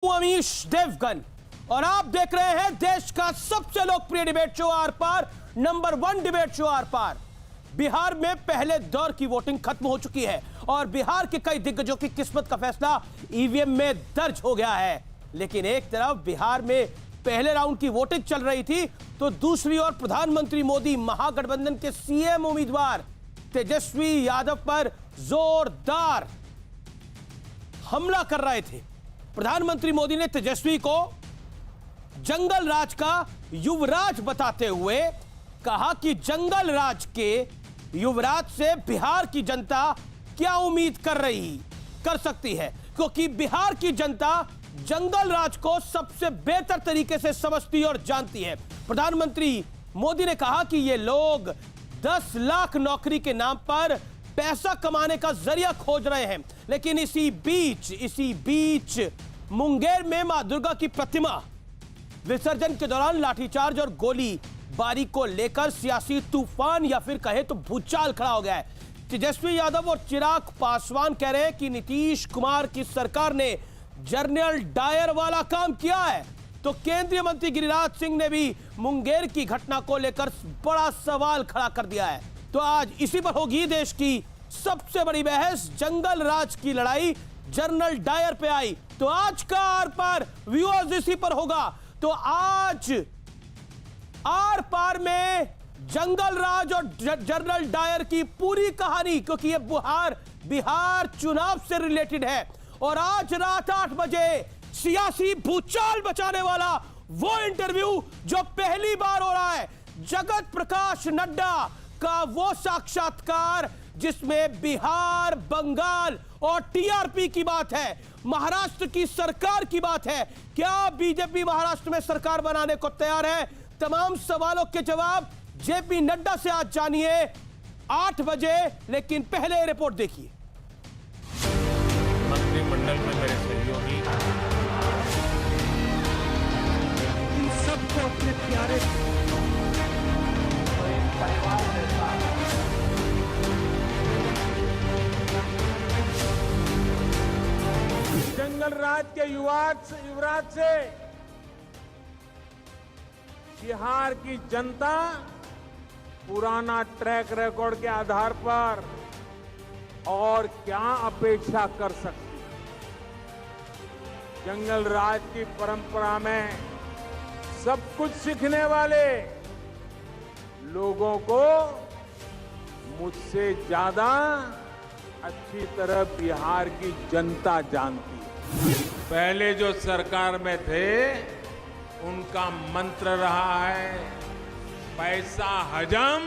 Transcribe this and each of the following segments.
अमीश देवगन और आप देख रहे हैं देश का सबसे लोकप्रिय debate show Aar Paar, number 1 debate show Aar Paar. Bihar में पहले दौर की वोटिंग खत्म हो चुकी है और बिहार के कई दिग्गजों की किस्मत का फैसला ईवीएम में दर्ज हो गया है। लेकिन एक तरफ बिहार में पहले राउंड की वोटिंग चल रही थी तो दूसरी ओर प्रधानमंत्री मोदी महागठबंधन के सीएम उम्मीदवार तेजस्वी यादव पर जोरदार हमला कर रहे थे। प्रधानमंत्री मोदी ने तेजस्वी को जंगल राज का युवराज बताते हुए कहा कि जंगल राज के युवराज से बिहार की जनता क्या उम्मीद कर सकती है, क्योंकि बिहार की जनता जंगल राज को सबसे बेहतर तरीके से समझती और जानती है। प्रधानमंत्री मोदी ने कहा कि ये लोग 10 लाख नौकरी के नाम पर पैसा कमाने का जरिया खोज रहे हैं। लेकिन इसी बीच मुंगेर में मां दुर्गा की प्रतिमा विसर्जन के दौरान लाठीचार्ज और गोलीबारी को लेकर सियासी तूफान या फिर कहे तो भूचाल खड़ा हो गया है। तेजस्वी यादव और चिराग पासवान कह रहे हैं कि नीतीश कुमार की सरकार ने जनरल डायर वाला काम किया है, तो केंद्रीय मंत्री गिरिराज सिंह ने भी मुंगेर की घटना को लेकर बड़ा सवाल खड़ा कर दिया है। तो आज इसी पर होगी देश की सबसे बड़ी बहस। जंगल राज की लड़ाई जनरल डायर पे आई, तो आज का आर पार व्यूअर्स इसी पर होगा। तो आज आर पार में जंगल राज और जनरल डायर की पूरी कहानी, क्योंकि ये बिहार चुनाव से रिलेटेड है। और आज रात 8 बजे सियासी भूचाल बचाने वाला वो इंटरव्यू जो पहली बार हो रहा है, जगत प्रकाश नड्डा का वो साक्षात्कार जिसमें बिहार, बंगाल और टीआरपी की बात है, महाराष्ट्र की सरकार की बात है। क्या बीजेपी महाराष्ट्र में सरकार बनाने को तैयार है? तमाम सवालों के जवाब जेपी नड्डा से आज जानिए 8 बजे। लेकिन पहले रिपोर्ट देखिए। मंत्रिमंडल में मेरे सहयोगी सबको अपने प्यारे परिवार के साथ जंगल राज के युवराज से बिहार की जनता पुराना ट्रैक रिकॉर्ड के आधार पर और क्या अपेक्षा कर सकती है। जंगल राज की परंपरा में सब कुछ सीखने वाले लोगों को मुझसे ज्यादा अच्छी तरह बिहार की जनता जानती है। पहले जो सरकार में थे उनका मंत्र रहा है पैसा हजम,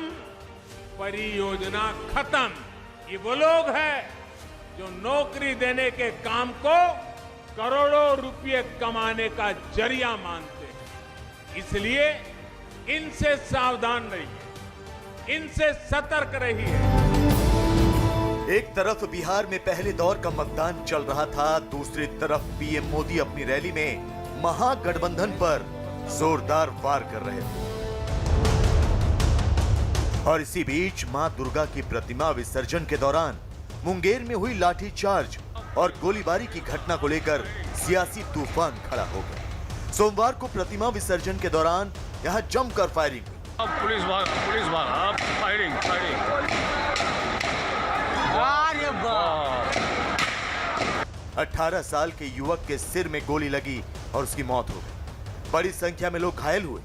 परियोजना खत्म। ये वो लोग हैं जो नौकरी देने के काम को करोड़ों रुपए कमाने का जरिया मानते हैं। इसलिए इनसे सावधान रहिए, इनसे सतर्क रहिए। एक तरफ बिहार में पहले दौर का मतदान चल रहा था, दूसरी तरफ पीएम मोदी अपनी रैली में महागठबंधन पर जोरदार वार कर रहे थे। और इसी बीच मां दुर्गा की प्रतिमा विसर्जन के दौरान मुंगेर में हुई लाठीचार्ज और गोलीबारी की घटना को लेकर सियासी तूफान खड़ा हो गया। सोमवार को प्रतिमा विसर्जन के दौरान यहां जमकर फायरिंग हुई। पुलिस फायरिंग 18 साल के युवक के सिर में गोली लगी और उसकी मौत हो गई। बड़ी संख्या में लोग घायल हुए।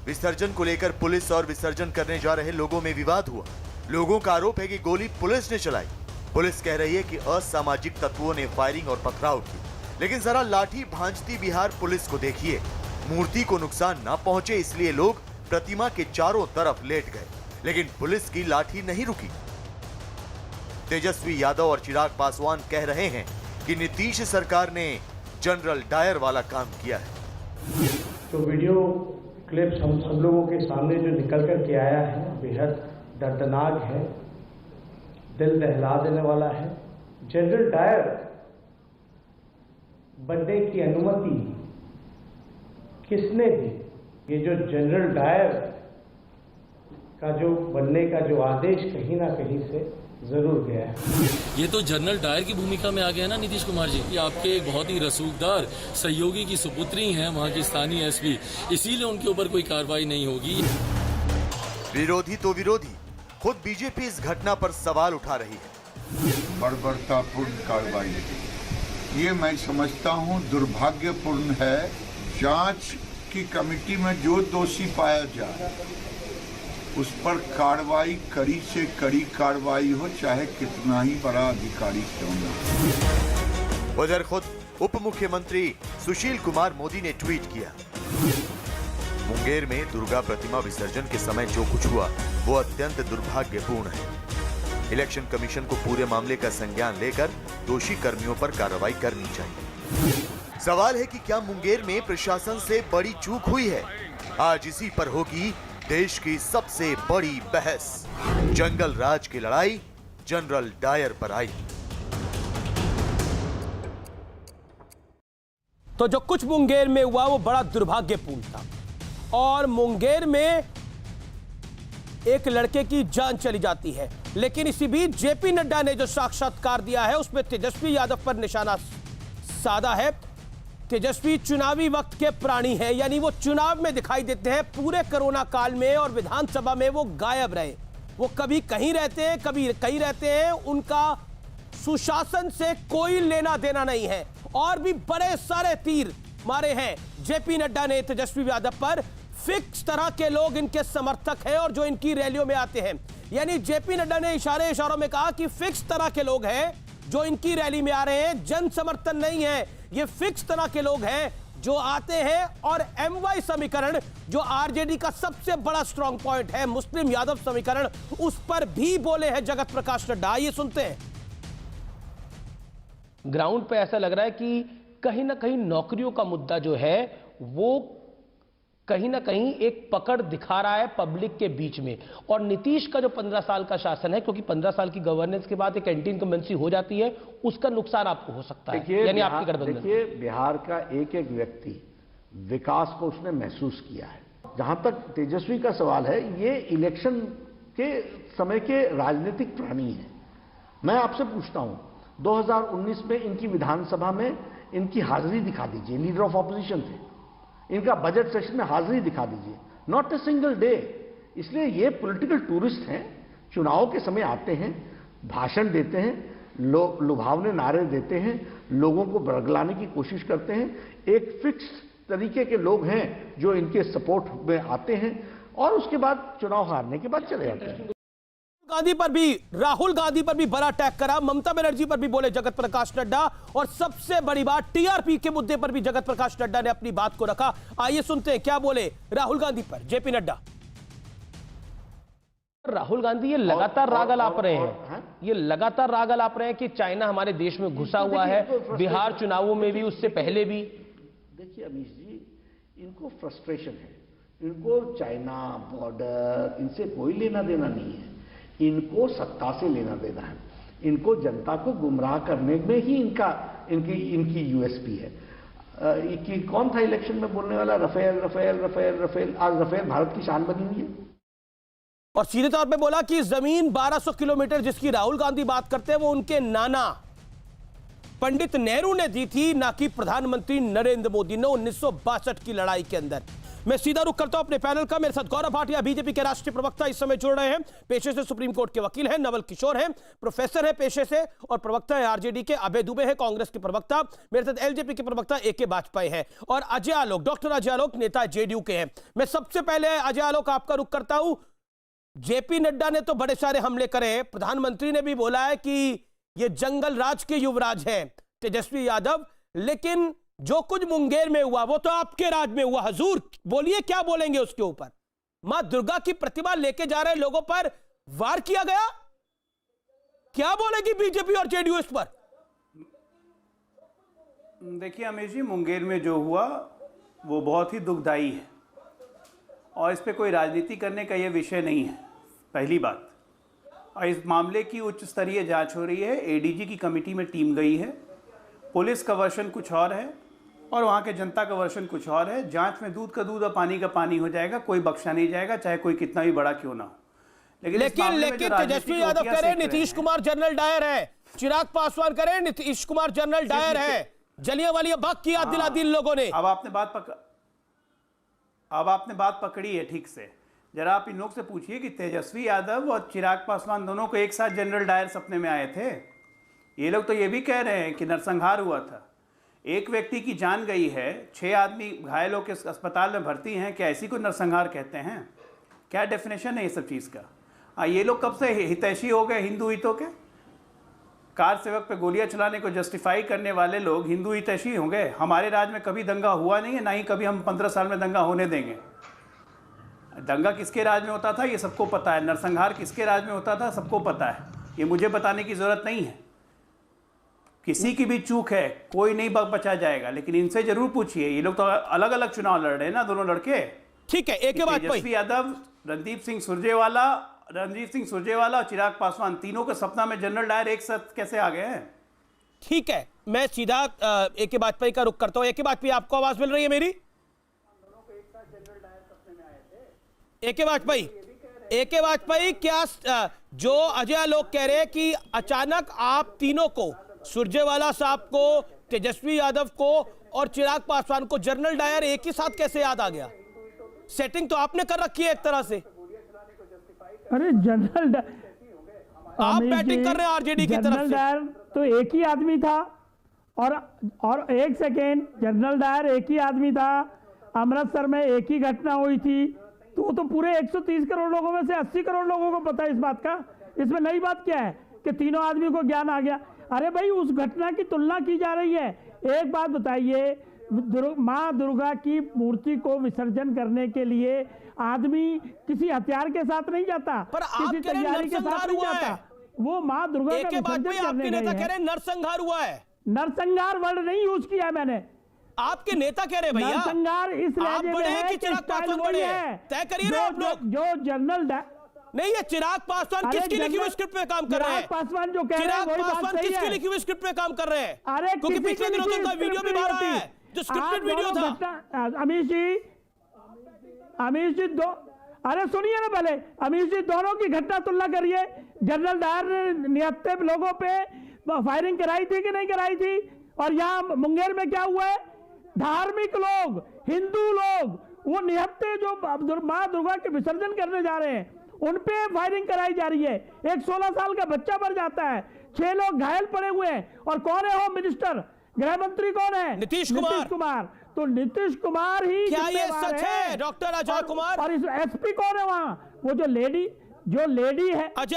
विसर्जन को लेकर पुलिस और विसर्जन करने जा रहे लोगों में विवाद हुआ। लोगों का आरोप है कि गोली पुलिस ने चलाई। पुलिस कह रही है कि असामाजिक तत्वों ने फायरिंग और पथराव की। लेकिन जरा लाठी भांजती बिहार पुलिस को देखिए। मूर्ति को नुकसान न पहुंचे इसलिए लोग प्रतिमा के चारों तरफ लेट गए, लेकिन पुलिस की लाठी नहीं रुकी। तेजस्वी यादव और चिराग पासवान कह रहे हैं कि नीतीश सरकार ने जनरल डायर वाला काम किया है। तो वीडियो क्लिप्स हम सब लोगों के सामने जो निकल कर के आया है बेहद दर्दनाक है, दिल दहला देने वाला है। जनरल डायर बनने की अनुमति किसने दी? ये जो जनरल डायर का जो बनने का जो आदेश कहीं ना कहीं से ज़रूर गया है। ये तो जनरल डायर की भूमिका में आ गया ना नीतीश कुमार जी, कि आपके एक बहुत ही रसूखदार सहयोगी की सुपुत्री हैं वहाँ की स्थानीय एसपी, इसीलिए उनके ऊपर कोई कार्रवाई नहीं होगी। विरोधी तो विरोधी, खुद बीजेपी इस घटना पर सवाल उठा रही है। बर्बरतापूर्ण कार्रवाई, ये मैं समझता हूँ दुर्भाग्यपूर्ण है। जांच की कमेटी में जो दोषी पाया जाए उस पर कार्रवाई, कड़ी से कड़ी कार्रवाई हो, चाहे कितना ही बड़ा अधिकारी क्यों न। उधर खुद उप मुख्यमंत्री सुशील कुमार मोदी ने ट्वीट किया, मुंगेर में दुर्गा प्रतिमा विसर्जन के समय जो कुछ हुआ वो अत्यंत दुर्भाग्यपूर्ण है। इलेक्शन कमीशन को पूरे मामले का संज्ञान लेकर दोषी कर्मियों पर कार्रवाई करनी चाहिए। सवाल है कि क्या मुंगेर में प्रशासन से बड़ी चूक हुई है? आज इसी पर होगी देश की सबसे बड़ी बहस। जंगल राज की लड़ाई जनरल डायर पर आई। तो जो कुछ मुंगेर में हुआ वो बड़ा दुर्भाग्यपूर्ण था और मुंगेर में एक लड़के की जान चली जाती है। लेकिन इसी बीच जेपी नड्डा ने जो साक्षात्कार दिया है उसमें तेजस्वी यादव पर निशाना साधा है। तेजस्वी चुनावी वक्त के प्राणी हैं, यानी वो चुनाव में दिखाई देते हैं। पूरे कोरोना काल में और विधानसभा में वो गायब रहे। वो कभी कहीं रहते हैं, कभी कहीं रहते हैं। उनका सुशासन से कोई लेना देना नहीं है। और भी बड़े सारे तीर मारे हैं जेपी नड्डा ने तेजस्वी यादव पर। फिक्स तरह के लोग इनके समर्थक हैं और जो इनकी रैलियों में आते हैं, यानी जेपी नड्डा ने इशारों में कहा कि फिक्स तरह के लोग हैं जो इनकी रैली में आ रहे हैं, जन समर्थन नहीं है। ये फिक्स तरह के लोग हैं जो आते हैं। और MY समीकरण जो आरजेडी का सबसे बड़ा स्ट्रांग पॉइंट है, मुस्लिम यादव समीकरण, उस पर भी बोले हैं जगत प्रकाश नड्डा। ये सुनते हैं। ग्राउंड पे ऐसा लग रहा है कि कहीं ना कहीं नौकरियों का मुद्दा जो है वो कहीं ना कहीं एक पकड़ दिखा रहा है पब्लिक के बीच में। और नीतीश का जो 15 साल का शासन है, क्योंकि 15 साल की गवर्नेंस के बाद एक एंटी इनकम्बेंसी हो जाती है, उसका नुकसान आपको हो सकता है, यानी आपकी गठबंधन। देखिए, बिहार का एक एक व्यक्ति विकास को उसने महसूस किया है। जहां तक तेजस्वी का सवाल है, ये इलेक्शन के समय के राजनीतिक प्राणी है। मैं आपसे पूछता हूं, 2019 में इनकी विधानसभा में इनकी हाजिरी दिखा दीजिए, लीडर ऑफ ऑपोजिशन थे। इनका बजट सेशन में हाजिरी दिखा दीजिए, नॉट ए सिंगल डे। इसलिए ये पॉलिटिकल टूरिस्ट हैं, चुनाव के समय आते हैं, भाषण देते हैं, लुभावने नारे देते हैं, लोगों को बरगलाने की कोशिश करते हैं। एक फिक्स तरीके के लोग हैं जो इनके सपोर्ट में आते हैं और उसके बाद चुनाव हारने के बाद चले जाते हैं। राहुल गांधी पर भी बड़ा अटैक करा। ममता बनर्जी पर भी बोले जगत प्रकाश नड्डा। और सबसे बड़ी बात, टीआरपी के मुद्दे पर भी जगत प्रकाश नड्डा ने अपनी बात को रखा। आइए सुनते हैं क्या बोले राहुल गांधी पर जेपी नड्डा। राहुल गांधी ये लगातार राग अलाप रहे हैं, ये लगातार राग अलाप रहे हैं कि चाइना हमारे देश में घुसा हुआ है, बिहार चुनावों में भी, उससे पहले भी। देखिए अमीश जी, इनको फ्रस्ट्रेशन है, इनको चाइना बॉर्डर इनसे कोई लेना देना नहीं है। इनको सत्ता से लेना देना है। इनको जनता को गुमराह करने में ही इनकी यूएसपी है। कि कौन था इलेक्शन में बोलने वाला, रफेल रफेल रफेल रफेल। आज रफेल भारत की शान बनी हुई है। और सीधे तौर पे बोला कि जमीन 1200 किलोमीटर जिसकी राहुल गांधी बात करते हैं वो उनके नाना पंडित नेहरू ने दी थी, ना कि प्रधानमंत्री नरेंद्र मोदी ने 1962 की लड़ाई के अंदर। मैं सीधा रुख करता हूं अपने पैनल का। मेरे साथ गौरव भाटिया बीजेपी के राष्ट्रीय प्रवक्ता इस समय जुड़ रहे हैं, पेशे से सुप्रीम कोर्ट के वकील हैं। नवल किशोर हैं, प्रोफेसर है पेशे से और प्रवक्ता है आरजेडी के। अभय दुबे है, कांग्रेस के प्रवक्ता। मेरे साथ एलजेपी के प्रवक्ता AK वाजपेयी हैं और अजय आलोक, डॉक्टर अजय आलोक, नेता जेडीयू के हैं। मैं सबसे पहले अजय आलोक आपका रुख करता हूं। जेपी नड्डा ने तो बड़े सारे हमले करे, प्रधानमंत्री ने भी बोला है कि ये जंगल राज के युवराज हैं तेजस्वी यादव, लेकिन जो कुछ मुंगेर में हुआ वो तो आपके राज में हुआ। हुजूर बोलिए, क्या बोलेंगे उसके ऊपर? मां दुर्गा की प्रतिमा लेके जा रहे लोगों पर वार किया गया, क्या बोलेगी बीजेपी और जेडीयू इस पर? देखिए अमीश जी, मुंगेर में जो हुआ वो बहुत ही दुखदाई है और इस पे कोई राजनीति करने का ये विषय नहीं है, पहली बात। और इस मामले की उच्च स्तरीय जांच हो रही है, एडीजी की कमेटी में टीम गई है। पुलिस का वर्शन कुछ और है और वहाँ के जनता का वर्शन कुछ और है। जांच में दूध का दूध और पानी का पानी हो जाएगा, कोई बख्शा नहीं जाएगा, चाहे कोई कितना भी बड़ा क्यों ना हो। लेकिन तेजस्वी यादव कह रहे हैं नीतीश कुमार जनरल डायर है, चिराग पासवान कह रहे हैं नीतीश कुमार जनरल डायर है। जलियांवाला बाग की याद दिला दी इन लोगों ने। अब आपने बात पकड़ी है ठीक से। जरा आप इन लोग से पूछिए कि तेजस्वी यादव और चिराग पासवान दोनों को एक साथ जनरल डायर सपने में आए थे। ये लोग तो ये भी कह रहे हैं कि नरसंहार हुआ था, एक व्यक्ति की जान गई है, 6 आदमी घायल होकर अस्पताल में भर्ती हैं। क्या इसी को नरसंहार कहते हैं? क्या डेफिनेशन है ये सब चीज़ का? ये लोग कब से हितैषी हो गए हिंदू हितों के? कार सेवक पे गोलियां चलाने को जस्टिफाई करने वाले लोग हिंदू हितैषी होंगे? हमारे राज्य में कभी दंगा हुआ नहीं है, ना ही कभी हम 15 साल में दंगा होने देंगे। दंगा किसके राज में होता था ये सबको पता है, नरसंहार किसके राज में होता था सबको पता है, ये मुझे बताने की जरूरत नहीं है। किसी की भी चूक है, कोई नहीं बचा जाएगा, लेकिन इनसे जरूर पूछिए। ये लोग तो अलग अलग चुनाव लड़ रहे हैं ना दोनों लड़के। ठीक है, एक बात तेजस्वी यादव, रणदीप सिंह सुरजेवाला और चिराग पासवान तीनों के सपना में जनरल डायर एक साथ कैसे आ गए हैं? ठीक है, मैं सीधा AK वाजपेयी का रुख करता हूं। AK वाजपेयी, आपको आवाज मिल रही है मेरी? AK वाजपेयी, क्या जो अजय लोग कह रहे हैं कि अचानक आप तीनों को, सुरजेवाला साहब को, तेजस्वी यादव को और चिराग पासवान को जनरल डायर एक ही साथ कैसे याद आ गया? सेटिंग तो आपने कर रखी है एक तरह से। अरे जनरल आप बैटिंग कर रहे हैं आरजेडी की तरफ से। जनरल डायर तो एक ही आदमी था, और एक सेकेंड, जनरल डायर एक ही आदमी था। अमृतसर में एक ही घटना हुई थी, तो पूरे 130 करोड़ लोगों में से 80 करोड़ लोगों को पता है इस बात का। इसमें नई बात क्या है कि तीनों आदमी को ज्ञान आ गया? अरे भाई, उस घटना की तुलना की जा रही है। एक बात बताइए, माँ दुर्गा की मूर्ति को विसर्जन करने के लिए आदमी किसी हथियार के साथ नहीं जाता, पर किसी तैयारी के साथ नहीं जाता। वो माँ दुर्गा का विसर्जन करने गए हैं। नरसंहार हुआ है। नरसंहार वर्ड नहीं यूज किया है मैंने। आपके नेता कह रहे हैं भैया नरसंहार इस आप बड़े हैं कि चिराग पासवान बड़े हैं? तय करिए ना आप लोग। जो जनरल नहीं, ये चिराग पासवान किसकी लिखी हुई स्क्रिप्ट पे काम कर रहे हैं? चिराग पासवान जो कह रहे हैं वही बात सही है। किसकी लिखी हुई स्क्रिप्ट पे काम कर रहे हैं? अरे क्योंकि पिछले दिनों तो उनका वीडियो भी बाहर आया है जो स्क्रिप्टेड वीडियो था। अमीश जी अरे सुनिए ना पहले, अमीश जी दोनों की घटना तुलना करिए। जनरल डायर ने निहत्थे लोगों पे फायरिंग कराई थी कि नहीं कराई थी? और यहाँ मुंगेर में क्या हुआ है? धार्मिक लोग, हिंदू लोग, वो निहत्थे जो माँ दुर्गा के विसर्जन करने जा रहे हैं उन पे फायरिंग कराई जा रही है। एक 16 साल का बच्चा मर जाता है, 6 लोग घायल पड़े हुए हैं। और कौन है होम मिनिस्टर, गृह मंत्री कौन है? नीतीश कुमार। तो नीतीश कुमार ही क्या ये सच है? डॉक्टर अजय कुमार। और इस SP कौन है वहां? वो जो लेडी है अजय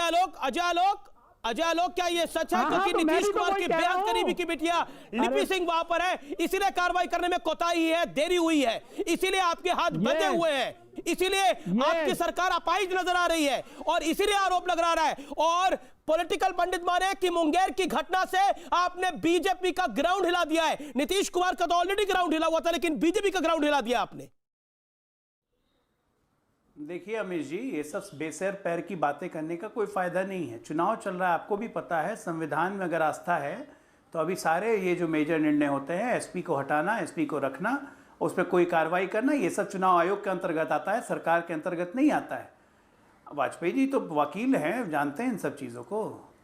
आलोक, क्या ये सच है? क्योंकि तो नीतीश कुमार के बेहद करीबी की बिटिया लिपि सिंह वहां पर है, इसीलिए कार्रवाई करने में कोताही है, देरी हुई है, इसीलिए आपके हाथ बंधे हुए हैं, इसीलिए आपकी सरकार अपाहिज नजर आ रही है, और इसीलिए आरोप लग रहा है। और पॉलिटिकल पंडित माने कि मुंगेर की घटना से आपने बीजेपी का ग्राउंड हिला दिया है। नीतीश कुमार का तो ऑलरेडी ग्राउंड हिला हुआ था, लेकिन बीजेपी का ग्राउंड हिला दिया आपने। देखिए अमीश जी, ये सब बेसैर पैर की बातें करने का कोई फायदा नहीं है। चुनाव चल रहा है, आपको भी पता है। संविधान में अगर आस्था है तो अभी सारे ये जो मेजर निर्णय होते हैं, SP को हटाना, SP को रखना, उस पर कोई कार्रवाई करना, ये सब चुनाव आयोग के अंतर्गत आता है, सरकार के अंतर्गत नहीं आता है। वाजपेयी जी तो वकील हैं, जानते हैं इन सब चीज़ों को।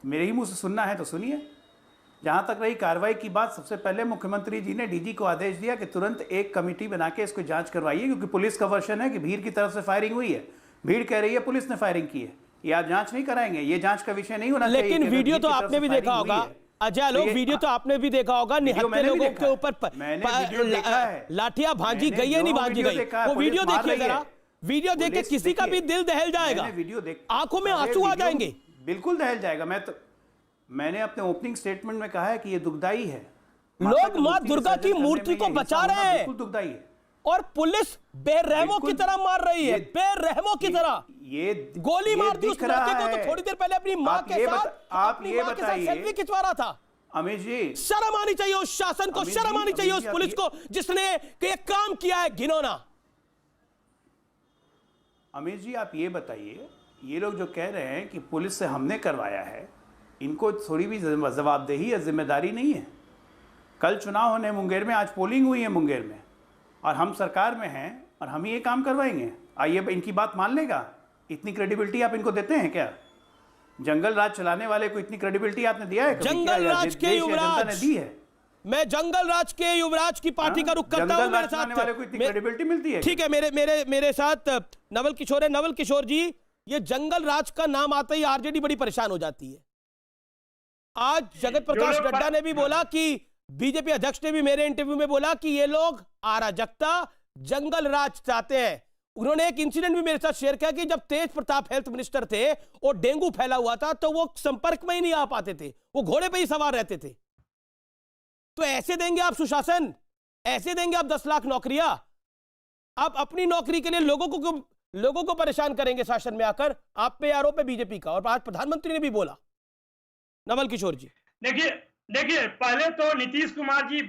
मेरे ही मुंह से सुनना है तो सुनिए। जहाँ तक रही कार्रवाई की बात, सबसे पहले मुख्यमंत्री जी ने DG को आदेश दिया कि तुरंत एक कमेटी बना के इसको जांच करवाइए, क्योंकि पुलिस का वर्शन है कि भीड़ की तरफ से फायरिंग हुई है। भीड़ कह रही है पुलिस ने फायरिंग की है। ये आप जांच नहीं कराएंगे? ये जांच का विषय नहीं होना चाहिए। लेकिन वीडियो तो आपने भी देखा होगा अजय लोग, वीडियो तो आपने भी देखा होगा, निहत्थे लोगों के ऊपर लाठियां भांजी गई है, नहीं भांजी गई? वो वीडियो देखिए जरा, वीडियो देख के किसी का भी दिल दहल जाएगा, आंखों में आंसू आ जाएंगे। बिल्कुल दहल जाएगा। मैंने अपने ओपनिंग स्टेटमेंट में कहा है कि ये दुखदाई है। लोग मां दुर्गा की मूर्ति को बचा रहे हैं, बिल्कुल दुखदाई है, और पुलिस बेरहमों की तरह मार रही है, बेरहमों की तरह। ये गोली मार दी उस लड़के को, तो थोड़ी देर पहले अपनी मां के साथ सेल्फी खिंचवा रहा था। अमीश जी, शर्म आनी चाहिए उस शासन को, शर्म आनी चाहिए उस पुलिस को जिसने ये काम किया है घिनौना। अमीश जी, आप ये बताइए, ये लोग जो कह रहे हैं कि पुलिस से हमने करवाया है, इनको थोड़ी भी जवाबदेही या जिम्मेदारी नहीं है? कल चुनाव होने मुंगेर में, आज पोलिंग हुई है मुंगेर में, और हम सरकार में हैं और हम ही ये काम करवाएंगे? आइए इनकी बात मान लेगा? इतनी क्रेडिबिलिटी आप इनको देते हैं क्या? जंगल राज चलाने वाले को इतनी क्रेडिबिलिटी आपने दिया है कभी? जंगल राज के युवराज ने दी है। मैं जंगल राज के युवराज की पार्टी का रुख करता हूं। मेरे साथ वाले को इतनी क्रेडिबिलिटी मिलती है? ठीक है, मेरे साथ नवल किशोर है। नवल किशोर जी, ये जंगल राज का नाम आता ही आरजेडी बड़ी परेशान हो जाती है। आज जगत प्रकाश नड्डा ने भी बोला कि बीजेपी अध्यक्ष ने भी मेरे इंटरव्यू में बोला कि ये लोग अराजकता, जंगल राज चाहते हैं। उन्होंने एक इंसिडेंट भी मेरे साथ शेयर किया कि जब तेज प्रताप हेल्थ मिनिस्टर थे और डेंगू फैला हुआ था तो वो संपर्क में ही नहीं आ पाते थे, वो घोड़े पे ही सवार रहते थे। तो ऐसे देंगे आप सुशासन? ऐसे देंगे आप 10 लाख नौकरियां? आप अपनी नौकरी के लिए लोगों को परेशान करेंगे शासन में आकर? आप पे आरोप है बीजेपी का, और आज प्रधानमंत्री ने भी बोला। नवल किशोर जी, देखिए पहले तो नीतीश कुमार जी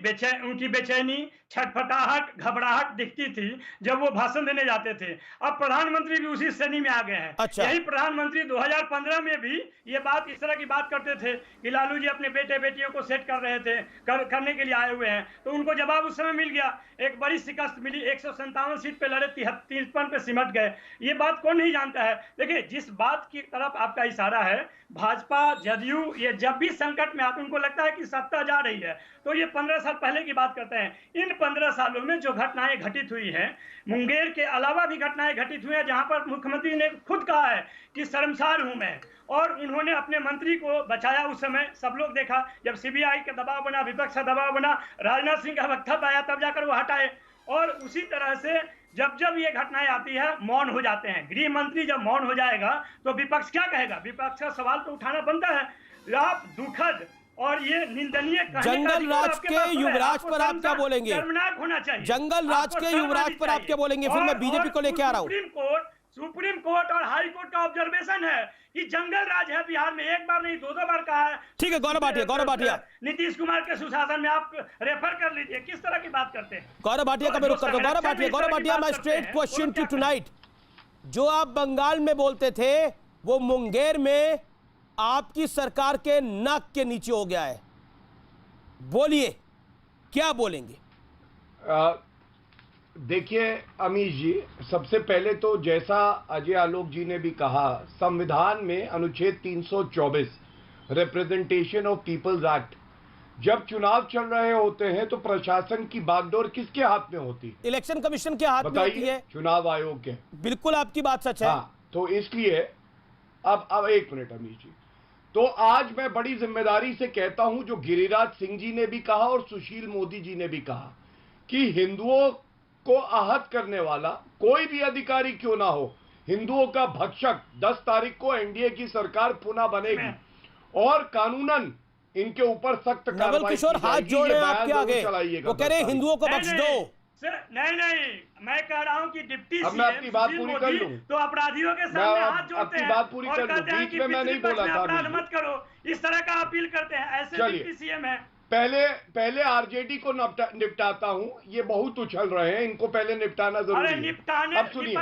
उनकी बेचैनी, छटपटाहट, घबराहट दिखती थी जब वो भाषण देने जाते थे। अब प्रधानमंत्री भी उसी श्रेणी में आ गए हैं। अच्छा। यही प्रधानमंत्री 2015 में भी ये बात, इस तरह की बात करते थे कि लालू जी अपने बेटे बेटियों को सेट कर रहे थे, करने के लिए आए हुए हैं। तो उनको जवाब उस समय मिल गया, एक बड़ी शिकस्त मिली, 157 सीट पे लड़े, 53 पे सिमट गए। ये बात कौन नहीं जानता है। देखिए, जिस बात की तरफ आपका इशारा है, भाजपा, जदयू, ये जब भी संकट में आते उनको लगता है कि सत्ता जा रही है, तो ये 15 साल पहले की बात करते हैं। इन 15 सालों में जो घटनाएं घटित हुई हैं, मुंगेर के अलावा भी घटनाएं घटित हुई हैं, जहां पर मुख्यमंत्री ने खुद कहा है कि शर्मसार हूं मैं, और उन्होंने अपने मंत्री को बचाया। उस समय सब लोग देखा, जब सीबीआई का दबाव बना, विपक्ष का दबाव बना, राजनाथ सिंह का वक्तव्य आया, तब जाकर वो हटाए। और उसी तरह से जब ये घटनाएं आती है, मौन हो जाते हैं। गृह मंत्री जब मौन हो जाएगा तो विपक्ष क्या कहेगा? विपक्ष का सवाल तो उठाना बनता है। आप दुखद और ये निंदनीय जंगल राज के युवराज पर आप क्या बोलेंगे? शर्मनाक होना चाहिए। जंगल राज के युवराज पर आप क्या बोलेंगे? फिर मैं बीजेपी को लेके आ रहा हूँ। सुप्रीम कोर्ट और हाई कोर्ट का ऑब्जर्वेशन है कि जंगल राज है बिहार में, एक बार नहीं 2 बार कहा है। ठीक है, गौरव भाटिया नीतीश कुमार के सुशासन में आप रेफर कर लीजिए, किस तरह की बात करते हैं। गौरव भाटिया का मैं रुख करता हूं। Gaurav Bhatia, my straight question to tonight, जो आप बंगाल में बोलते थे वो मुंगेर में आपकी सरकार के नाक के नीचे हो गया है। बोलिए, क्या बोलेंगे? देखिए अमीश जी, सबसे पहले तो जैसा अजय आलोक जी ने भी कहा, संविधान में अनुच्छेद 324 रिप्रेजेंटेशन ऑफ पीपल्स एक्ट, जब चुनाव चल रहे होते हैं तो प्रशासन की बागडोर किसके हाथ में होती है? इलेक्शन कमीशन के हाथ में होती है, चुनाव आयोग के। बिल्कुल आपकी बात सच है। हाँ, तो इसलिए अब एक मिनट अमीश जी, तो आज मैं बड़ी जिम्मेदारी से कहता हूं, जो गिरिराज सिंह जी ने भी कहा और सुशील मोदी जी ने भी कहा कि हिंदुओं को आहत करने वाला कोई भी अधिकारी क्यों ना हो, हिंदुओं का भक्षक 10 तारीख को एनडीए की सरकार पुनः बनेगी और कानूनन इनके ऊपर सख्त कार्रवाई। नवल किशोर हाथ जोड़े आपके आगे, वो कह रहे हिंदुओं को बख्श दो। नहीं, मैं कह रहा हूं कि डिप्टी अब मैं अपनी बात पूरी कर लूं तो अपराधियों के सामने हाथ जोड़ते हैं, बात पूरी कर लूं, बीच में मैं नहीं बोला था, अपराध मत करो, इस तरह का अपील करते हैं। ऐसे डिप्टी सीएम है। पहले आरजेडी को निपटाता हूं, ये बहुत उछल रहे हैं, इनको पहले निपटाना जरूरी है। अब सुनिए,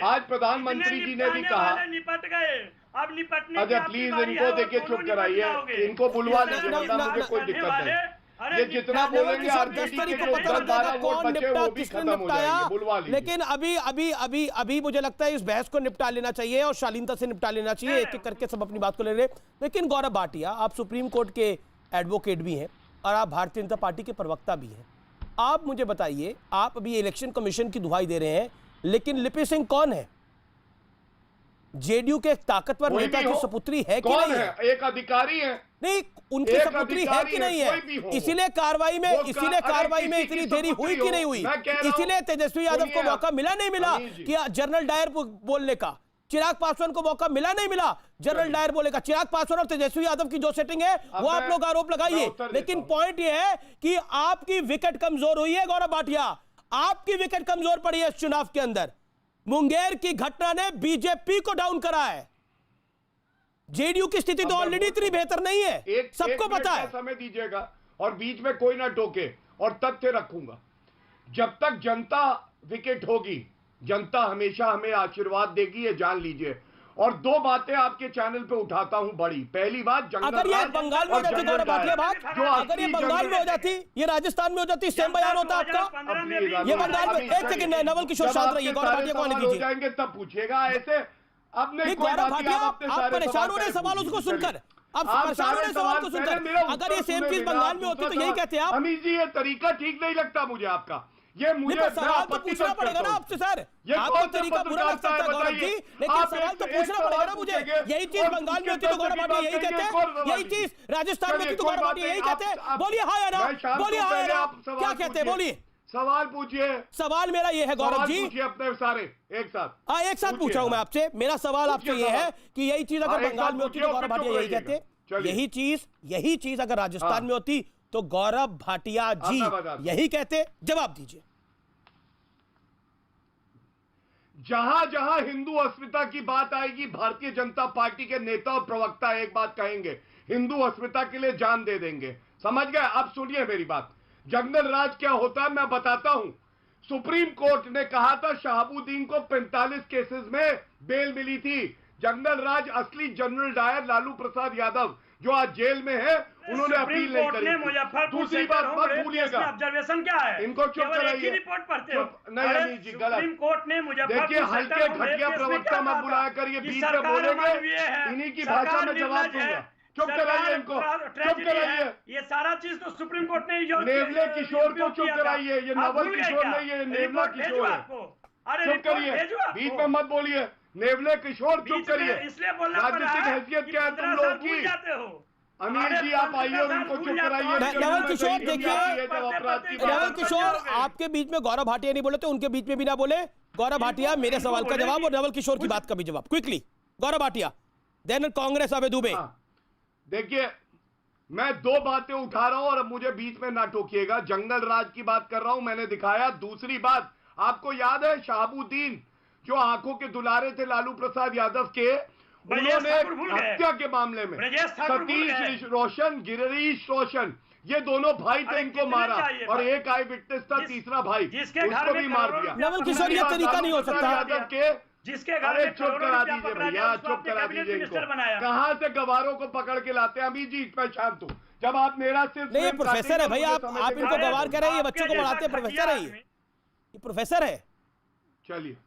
आज प्रधानमंत्री जी ने भी कहा, निपट गए, अब निपटने अच्छा प्लीज इनको देखिए, चुप कराइए, इनको बुलवा लीजिए, वरना मुझे कोई दिक्कत नहीं। ये जितना बोलेंगे आरजेडी के जो 10-12 वोट बचे वो भी खत्म हो जाएंगे, बुलवा लीजिए। लेकिन अभी मुझे लगता है इस बहस को निपटा लेना चाहिए और शालीनता से निपटा लेना चाहिए, एक एक करके सब अपनी बात को ले रहे। लेकिन गौरव भाटिया, आप सुप्रीम कोर्ट के एडवोकेट भी हैं और आप भारतीय जनता पार्टी के प्रवक्ता भी हैं। आप मुझे बताइए, आप अभी इलेक्शन कमीशन की दुहाई दे रहे हैं, लेकिन लिपि सिंह कौन है? जेडीयू के ताकतवर नेता की सपुत्री है कि नहीं है? एक अधिकारी है। नहीं, उनकी सपुत्री है कि नहीं है? इसीलिए कार्रवाई में इतनी देरी हुई कि नहीं हुई? इसीलिए तेजस्वी यादव को मौका मिला नहीं मिला कि जनरल डायर बोलने का? चिराग पासवान को मौका मिला नहीं मिला जनरल डायर बोलेगा? चिराग पासवान और तेजस्वी यादव की जो सेटिंग है वो आप लोग आरोप लगाइए, लेकिन पॉइंट ये है कि आपकी विकेट कमजोर हुई है। गौरव भाटिया, आपकी विकेट कमजोर पड़ी है इस चुनाव के अंदर। मुंगेर की घटना ने बीजेपी को डाउन करा है। जेडीयू की स्थिति तो ऑलरेडी इतनी बेहतर नहीं है, सबको पता है। समय दीजिएगा और बीच में कोई ना टोके, और तथ्य रखूंगा। जब तक जनता विकेट होगी, जनता हमेशा हमें आशीर्वाद देगी, ये जान लीजिए। और 2 बातें आपके चैनल पे उठाता हूं बड़ी। पहली बात, अगर ये बंगाल में हो जाती गौरव भाटिया बात, अगर ये बंगाल में हो जाती, ये राजस्थान में हो जाती, सेम बयान होता आपका। ये बंगाल में, एक सेकंड, नवल किशोर शांत रहिए, गौरव भाटिया को आने दीजिए। जाएंगे तब पूछिएगा। ऐसे अब नहीं नहीं, कोई गौरव बात नहीं, भाटिया, अपने आप सारे परेशान हो रहे सवाल सवालों पहले को पूछिए, सुनकर, आप आप परेशान हो सारे रहे सवाल को पहले सुनकर। मेरा अगर ये उत्तर सेम सुने चीज बिना बंगाल में आप होती तो दूसरा यही कहते आप। अमित जी ये तरीका ठीक नहीं लगता मुझे आपका, ये मुझे देखो, सवाल तो आपत्ति पूछना करता पड़ेगा ना हूं। आपसे सर, ये आपको कौन सा तरीका बुरा लग पत्रकारिता सकता है है गौरव जी, बताइए? लेकिन आप सवाल तो एक पूछना सवाल पड़ेगा ना मुझे। पूछेंगे यही चीज और बंगाल में होती उसके तो गौरव जवाब भाटिया यही देंगे, कहते एक और हैं, सवाल यही कीजिए। चीज राजस्थान में चलिए, होती तो कोई गौरव बात भाटिया नहीं, यही कहते आप- हैं। आप- बोलिए हाँ या ना, मैं शाम को बोलिए हाँ या पहले ना, आप सवाल क्या कहते हैं पूछिए। बोलिए। सवाल पूछिए, सवाल मेरा ये है गौरव सवाल जी, पूछिए अपने सारे एक साथ। हाँ एक साथ पूछ रहा हूं मैं आपसे। मेरा सवाल आपसे पूछिए ये है सवाल। कि यही चीज हाँ, अगर एक बंगाल साथ में होती पूछिए तो और गौरव फिर भाटिया चुप यही कहते। रहिएगा। चलिए। यही चीज अगर राजस्थान हाँ। में होती तो गौरव भाटिया जी मैं बताता हूं। यही कहते। जवाब दीजिए। जहां जहां हिंदू अस्मिता की बात आएगी, भारतीय जनता पार्टी के नेता और प्रवक्ता एक बात कहेंगे, हिंदू अस्मिता के लिए जान दे देंगे। समझ गए? अब सुनिए मेरी बात। जंगल राज क्या होता है मैं बताता हूं। सुप्रीम कोर्ट ने कहा था शहाबुद्दीन को 45 केसेस में बेल मिली थी। जंगल राज असली जनरल डायर लालू प्रसाद यादव जो आज जेल में है, उन्होंने अपील नहीं करी थी। दूसरी बात मत भूलिएगा, ऑब्जर्वेशन क्या है, इनको चुप कराइए। रिपोर्ट पढ़ते हो। नहीं अमित जी, गलत। सुप्रीम कोर्ट ने देखिए, हल्के घटिया प्रवक्ता मत बुलाया करिए, बीच में बोलेंगे, इन्हीं की भाषा में जवाब दूंगा। चुप कराइए इनको, चुप कराइए। ये सारा चीज तो सुप्रीम कोर्ट ने नेवले किशोर को चुप कराइए, ये नवल किशोर नहीं, ये नेवला किशोर है। चुप करिए, बीच में मत बोलिए। नेवले किशोर चुप करिए। राजनीतिक हैसियत क्या है तुम लोगों की? अमीर जी आप आइए और उनको चुप कराइए। नवल किशोर देखिए, नवल किशोर आपके बीच में गौरव भाटिया नहीं बोले तो उनके बीच में भी ना बोले। गौरव भाटिया मेरे सवाल का जवाब और नवल किशोर की बात का भी जवाब क्विकली। गौरव भाटिया, देन कांग्रेस अबे दुबे। देखिए, मैं दो बातें उठा रहा हूं और अब मुझे बीच में ना टोकिएगा। जंगल राज की बात कर रहा हूं, मैंने दिखाया। दूसरी बात, आपको याद है शहाबुद्दीन जो आंखों के दुलारे थे लालू प्रसाद यादव के, उन्होंने हत्या के मामले में सतीश रोशन, गिरीश रोशन, ये दोनों भाई थे, इनको मारा और एक आई विटनेस था, तीसरा भाई, उसको भी मार दिया। नवल किशोर ये तरीका नहीं हो सकता। यादव के जिसके घर में चुप करा दीजिए भैया, चुप करा दीजिए इनको। कहां से गवारों को पकड़ के लाते हैं? अभी जी मैं शांत हूं। जब आप मेरा सिर्फ नहीं, प्रोफेसर है भाई, आप इनको गवार कर रहे हैं, ये बच्चों को पढ़ाते हैं, प्रोफेसर है ये प्रोफेसर है। चलिए,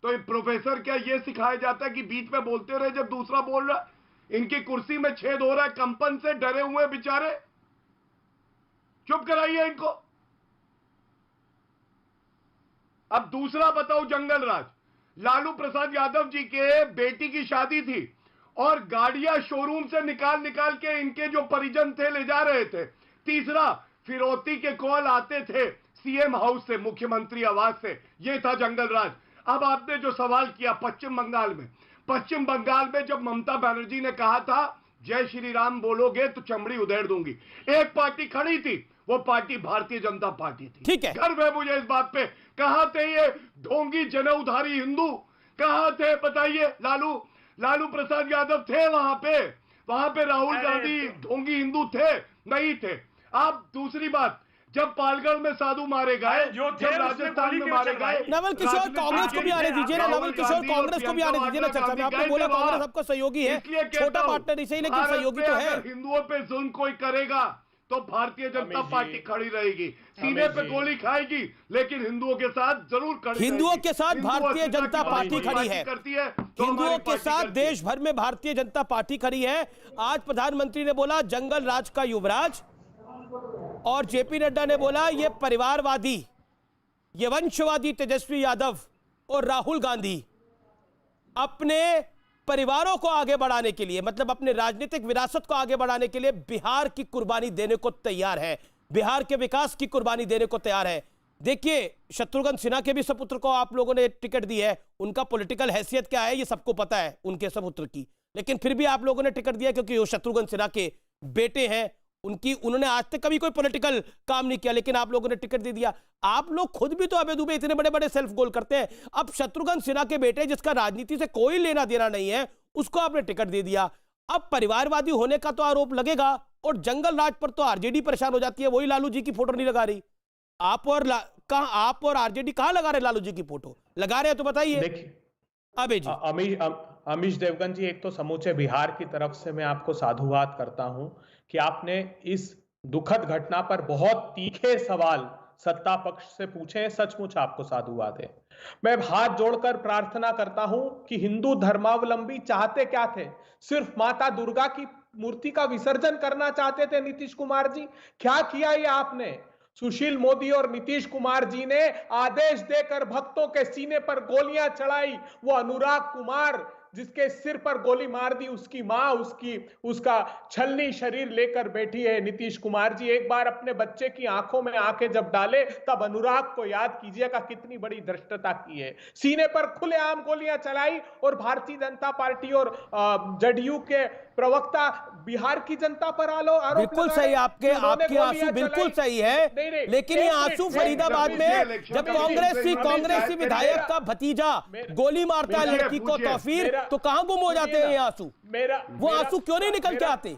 तो ये प्रोफेसर क्या ये सिखाया जाता है कि बीच में बोलते रहे जब दूसरा बोल रहा है? इनकी कुर्सी में छेद हो रहा है कंपन से, डरे हुए बेचारे। चुप कराइए इनको। अब दूसरा बताओ, जंगल राज, लालू प्रसाद यादव जी के बेटी की शादी थी और गाड़ियां शोरूम से निकाल निकाल के इनके जो परिजन थे ले जा रहे थे। तीसरा, फिरौती के कॉल आते थे सीएम हाउस से, मुख्यमंत्री आवास से। ये था जंगल राज। अब आपने जो सवाल किया पश्चिम बंगाल में जब ममता बनर्जी ने कहा था जय श्री राम बोलोगे तो चमड़ी उधेड़ दूंगी, एक पार्टी खड़ी थी, वो पार्टी भारतीय जनता पार्टी थी। ठीक है, गर्व है मुझे इस बात पे। कहां थे ये ढोंगी जनउधारी हिंदू? कहां थे बताइए? लालू प्रसाद यादव थे वहां पे राहुल गांधी ढोंगी हिंदू थे? नहीं थे। आप दूसरी बात, जब पालगढ़ में साधु मारे गए, जब राजस्थान में मारे गए, नवल किशोर कांग्रेस को भी आने दीजिए ना, नवल किशोर कांग्रेस को भी आने दीजिए ना चर्चा में। आपने बोला कांग्रेस आपका सहयोगी है, छोटा पार्टनर ही सही लेकिन सहयोगी तो है। हिंदुओं पे जुल्म कोई करेगा तो भारतीय जनता पार्टी खड़ी रहेगी, सीने पे गोली खाएगी लेकिन हिंदुओं के साथ जरूर खड़ी। हिंदुओं के साथ भारतीय जनता पार्टी खड़ी है, करती है, हिंदुओं के साथ देश भर में भारतीय जनता पार्टी खड़ी है। आज प्रधानमंत्री ने बोला जंगल राज का युवराज, और जेपी नड्डा ने बोला ये परिवारवादी, ये वंशवादी तेजस्वी यादव और राहुल गांधी अपने परिवारों को आगे बढ़ाने के लिए, मतलब अपने राजनीतिक विरासत को आगे बढ़ाने के लिए बिहार की कुर्बानी देने को तैयार है, बिहार के विकास की कुर्बानी देने को तैयार है। देखिए, शत्रुघ्न सिन्हा के भी सपुत्र को आप लोगों ने टिकट दी है, उनका पॉलिटिकल हैसियत क्या है ये सबको पता है उनके सपुत्र की, लेकिन फिर भी आप लोगों ने टिकट दिया क्योंकि वो शत्रुघ्न सिन्हा के बेटे हैं। उन्होंने आज तक कभी कोई पॉलिटिकल काम नहीं किया, लेकिन आप लोगों ने टिकट दे दिया। आप लोग खुद भी तो अबे दुबे इतने बड़े बड़े सेल्फ गोल करते हैं। अब शत्रुघ्न सिन्हा के बेटे जिसका राजनीति से कोई लेना देना नहीं है, उसको आपने टिकट दे दिया। अब परिवारवादी होने का तो आरोप लगेगा, और जंगल राज पर तो आरजेडी परेशान हो जाती है, वही लालू जी की फोटो नहीं लगा रही। आप और आरजेडी कहां लगा रहे? लालू जी की फोटो लगा रहे हैं तो बताइए। देखिए अबे जी, अमीश देवगन जी, एक तो समूचे बिहार की तरफ से मैं आपको साधुवाद करता हूं कि आपने इस दुखद घटना पर बहुत तीखे सवाल सत्ता पक्ष से पूछें, सचमुच आपको साधुवाद है। मैं हाथ जोड़कर प्रार्थना करता हूं कि हिंदू धर्मावलंबी चाहते क्या थे? सिर्फ माता दुर्गा की मूर्ति का विसर्जन करना चाहते थे नीतीश कुमार जी? क्या किया ये आपने? सुशील मोदी और नीतीश कुमार जी ने आदेश देकर भक्तों के सीने पर गोलियां चढ़ाई। वो अनुराग कुमार जिसके सिर पर गोली मार दी, उसकी मां उसका छलनी शरीर लेकर बैठी है। नीतीश कुमार जी, एक बार अपने बच्चे की आंखों में आंखें जब डाले तब अनुराग को याद कीजिएगा कितनी बड़ी धृष्टता की है। सीने पर खुलेआम गोलियां चलाई और भारतीय जनता पार्टी और जदयू के प्रवक्ता बिहार की जनता पर आरोप बिल्कुल सही, आपके आंसू बिल्कुल सही है, लेकिन ये आंसू फरीदाबाद में जब कांग्रेसी विधायक का भतीजा गोली मारता है लड़की को तौफीर, तो कहां गुम हो जाते हैं ये आंसू? वो आंसू क्यों नहीं निकल के आते?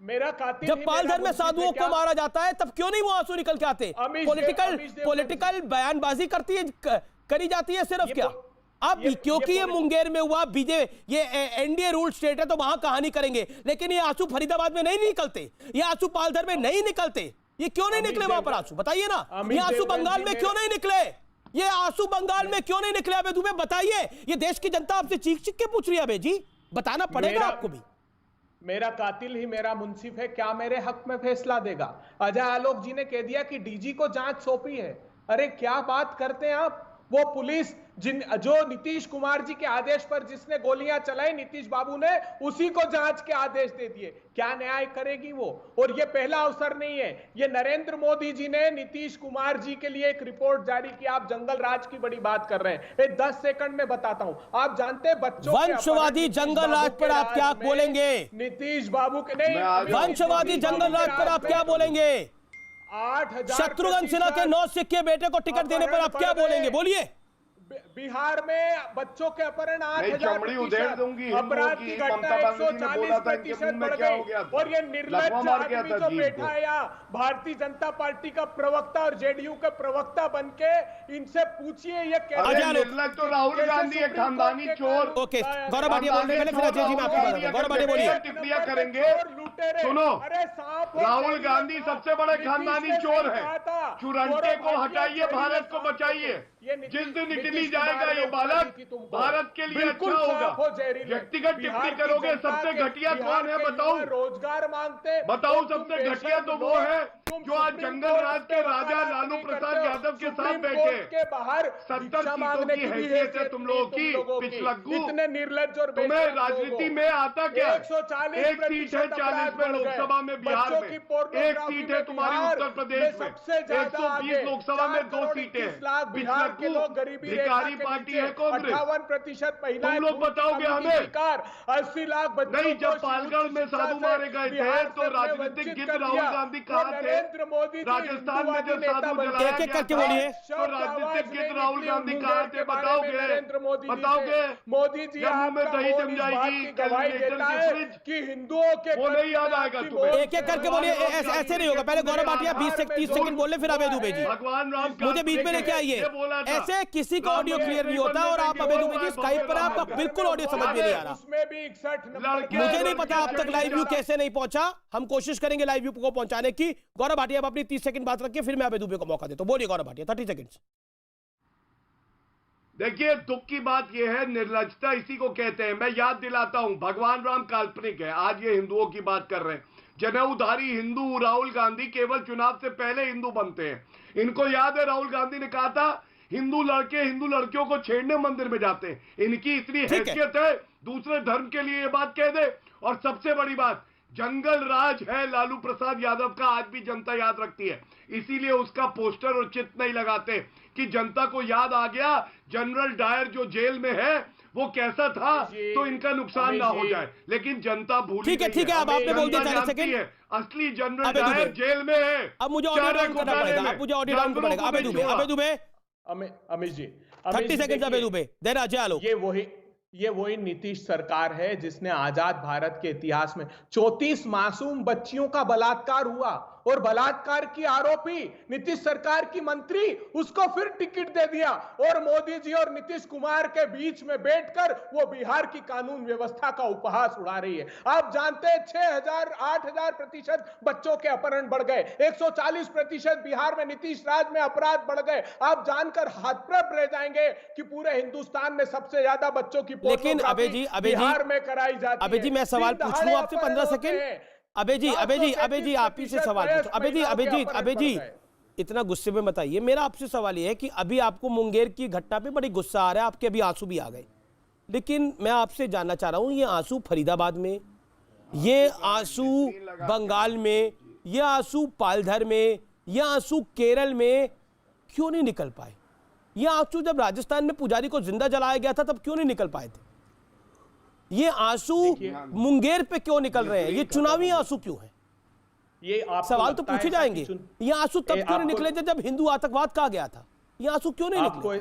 मेरा कातिल जब पालघर में साधुओं को मारा जाता है तब क्यों नहीं वो आंसू निकल के आते? पॉलिटिकल बयानबाजी करी जाती है सिर्फ क्या? अब क्योंकि ये मुंगेर में हुआ, ये एनडीए रूल स्टेट है तो वहां कहानी करेंगे, लेकिन ये आंसू फरीदाबाद में नहीं निकलते, ये आंसू पालघर में नहीं निकलते। ये क्यों नहीं निकले वहां पर आंसू? बताइए ना। ये आंसू बंगाल में क्यों नहीं निकले? ये आंसू बंगाल में क्यों नहीं निकले? अबे तुम्हें बताइए, ये देश की जनता आपसे चीख चीख के पूछ रही है। अबे जी, बताना पड़ेगा आपको भी। मेरा कातिल ही मेरा मुंसिफ है, क्या मेरे हक में फैसला देगा? अजय आलोक जी ने कह दिया कि डीजी को जांच सौंपी है। अरे क्या बात करते हैं आप? वो पुलिस जो नीतीश कुमार जी के आदेश पर जिसने गोलियां चलाई, नीतीश बाबू ने उसी को जांच के आदेश दे दिए। क्या न्याय करेगी वो? और ये पहला अवसर नहीं है, ये नरेंद्र मोदी जी ने नीतीश कुमार जी के लिए एक रिपोर्ट जारी की। आप जंगल राज की बड़ी बात कर रहे हैं, 10 सेकंड में बताता हूं। आप जानते हैं बच्चों वंशवादी जंगल राज पर आप क्या बोलेंगे? नीतीश बाबू के नहीं, वंशवादी जंगल राज पर आप क्या बोलेंगे? 8,000 शत्रुघ्न सिन्हा के 9 सिक्के बेटे को टिकट देने पर आप क्या बोलेंगे? बोलिए। बिहार में बच्चों के अपहरण 8,000%, अपराध की घटना 140% बढ़ गई। और ये निर्लज्ज आदमी जो बैठा है यहाँ, भारतीय जनता पार्टी का प्रवक्ता और जेडीयू का प्रवक्ता बनके, इनसे पूछिए ये क्या निर्लज्ज तो राहुल गांधी है, खानदानी चोर। ओके, गौरव भाटिया बोलने पहले, फिर अजय जी मैं आपको बताऊंगा। गौरव भाटिया बोलिए। टिप्पणियां करेंगे, सुनो। राहुल गांधी सबसे बड़े खानदानी चोर है। चुरंटे को हटाइए, भारत को बचाइए। जिस दिन निकली जाएगा ये बालक, भारत के लिए अच्छा होगा। व्यक्तिगत टिप्पणी करोगे, सबसे घटिया कौन है बताओ? रोजगार मांगते बताओ, सबसे घटिया तो वो है जो आज जंगल राज के राजा लालू प्रसाद यादव के साथ बैठे। के बाहर 70 सीटों की हैसियत है तुम लोगों की, पिछलग्गू। इतने निर्लज और तुम्हें राजनीति में आता क्या? 140 एक सीट है 40 में लोकसभा में, बिहार में एक सीट है तुम्हारी उत्तर प्रदेश में, 120 लोकसभा में 2 सीटें। बिहार के लोग गरीबी भिखारी पार्टी है कांग्रेस। 58% महिलाएं। तुम लोग बताओगे हमें? 80 लाख बच्चों नहीं, जब पालगढ़ में साधु मारे गए थे तो राजनीतिक गिद्ध राहुल गांधी कहाँ थे? राजस्थान में जब साधु जलाया एक-एक करके बोलिए। तो राजनीतिक गिद्ध राहुल गांधी कहाँ थे? बताओगे? मोदी जी जम्मू में दही जम जाएगी कि हिंदुओं के, वो नहीं याद आएगा तुम्हें। एक-एक करके बोलिए, ऐसे नहीं होगा। पहले गौरव भाटिया 20 से 30 सेकंड बोले, फिर अबे दुबे जी। भगवान राम मुझे बीच में लेके आइए। ऐसे किसी का ऑडियो क्लियर नहीं होता, और आप अबे दुबे जी स्काइप पर आपका बिल्कुल ऑडियो समझ में नहीं आ रहा। उसमें भी 61 मुझे नहीं पता अब तक लाइव व्यू कैसे नहीं पहुंचा। हम कोशिश करेंगे लाइव व्यू को पहुंचाने की। गौरव भाटिया आप अपनी 30 सेकंड बात रखिए, फिर मैं अबे दुबे को मौका देता हूं। बोलिए गौरव भाटिया, 30 सेकंड। देखिए, दुख की बात यह है, निर्लज्जता इसी को कहते हैं। मैं याद दिलाता हूं, भगवान राम काल्पनिक है। आज ये हिंदुओं की बात कर रहे हैं। जनेऊधारी हिंदू राहुल गांधी केवल चुनाव से पहले हिंदू बनते हैं। इनको याद है राहुल गांधी ने कहा था हिंदू लड़के हिंदू लड़कियों को छेड़ने मंदिर में जाते हैं। इनकी इतनी हैसियत है, दूसरे धर्म के लिए ये बात कह दे। और सबसे बड़ी बात, जंगल राज है लालू प्रसाद यादव का, आज भी जनता याद रखती है। इसीलिए उसका पोस्टर और चित्र नहीं लगाते कि जनता को याद आ गया जनरल डायर जो जेल में है वो कैसा था, तो इनका नुकसान ना हो जाए। लेकिन जनता भूल, ठीक है, अब आपने बोल दिया 40 सेकंड। असली जनरल डायर जेल में है। अब मुझे ऑडियो डाउन करना पड़ेगा, अब मुझे ऑडियो डाउन करना पड़ेगा। अबे दुबे अमित जी 30 सेकंड अबे दुबे, देना अजय आलोक। ये वही नीतीश सरकार है जिसने आजाद भारत के इतिहास में 34 मासूम बच्चियों का बलात्कार हुआ और बलात्कार की आरोपी नीतीश सरकार की मंत्री उसको फिर टिकट दे दिया और मोदी जी और नीतीश कुमार के बीच में बैठकर वो बिहार की कानून व्यवस्था का उपहास उड़ा रही है। आप जानते हैं 6,000 8,000% बच्चों के अपहरण बढ़ गए, 140% बिहार में नीतीश राज में अपराध बढ़ गए। आप जानकर हाथप्रभ रह जाएंगे कि पूरे हिंदुस्तान में सबसे ज्यादा बच्चों की लेकिन अबे जी बिहार में कराई जाती है। अबे जी मैं सवाल पूछ लूं आपसे 15 सेकंड। अबे जी आप ही से सवाल पूछो। अबे जी इतना गुस्से में बताइए। मेरा आपसे सवाल यह है कि अभी आपको मुंगेर की घटना पे बड़ी गुस्सा आ रहा है, आपके अभी आंसू भी आ गए, लेकिन मैं आपसे जानना चाह रहा हूं ये आंसू फरीदाबाद में, ये आंसू बंगाल में, ये आंसू पालघर में, ये आंसू केरल में क्यों नहीं निकल पाए? ये आंसू जब राजस्थान में पुजारी को जिंदा जलाया गया था तब क्यों नहीं निकल पाए थे? ये आंसू मुंगेर पे क्यों निकल रहे हैं? ये चुनावी आंसू क्यों है? ये सवाल तो पूछे जाएंगे। ये आंसू तब क्यों नहीं निकले थे जब हिंदू आतंकवाद कहा गया था? ये आंसू क्यों नहीं निकले?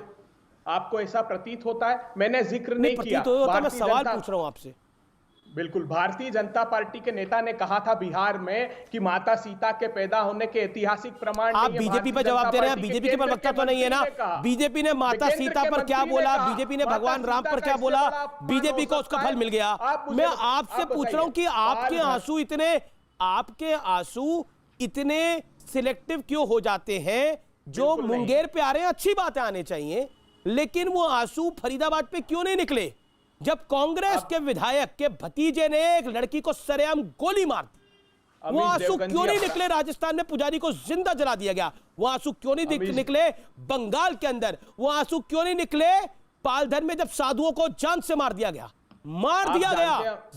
आपको ऐसा प्रतीत होता है? मैंने जिक्र नहीं किया, मैं सवाल पूछ रहा हूं आपसे। बिल्कुल, भारतीय जनता पार्टी के नेता ने कहा था बिहार में कि माता सीता के पैदा होने के ऐतिहासिक प्रमाण आप बीजेपी पर जवाब दे रहे हैं। बीजेपी के प्रवक्ता तो नहीं है ना? बीजेपी ने माता सीता पर क्या बोला, बीजेपी ने भगवान राम पर क्या बोला, बीजेपी को उसका फल मिल गया। मैं आपसे पूछ रहा हूं कि आपके आंसू इतने सिलेक्टिव क्यों हो जाते हैं? जो मुंगेर पे आ रहे हैं अच्छी बातें आने चाहिए, लेकिन वो आंसू फरीदाबाद पे क्यों नहीं निकले जब कांग्रेस के विधायक के भतीजे ने एक लड़की को सरेआम गोली मार दी? वो आंसू क्यों नहीं निकले राजस्थान में पुजारी को जिंदा जला दिया गया? वो आंसू क्यों नहीं निकले बंगाल के अंदर? वो आंसू क्यों नहीं निकले पालघर में जब साधुओं को जान से मार दिया गया,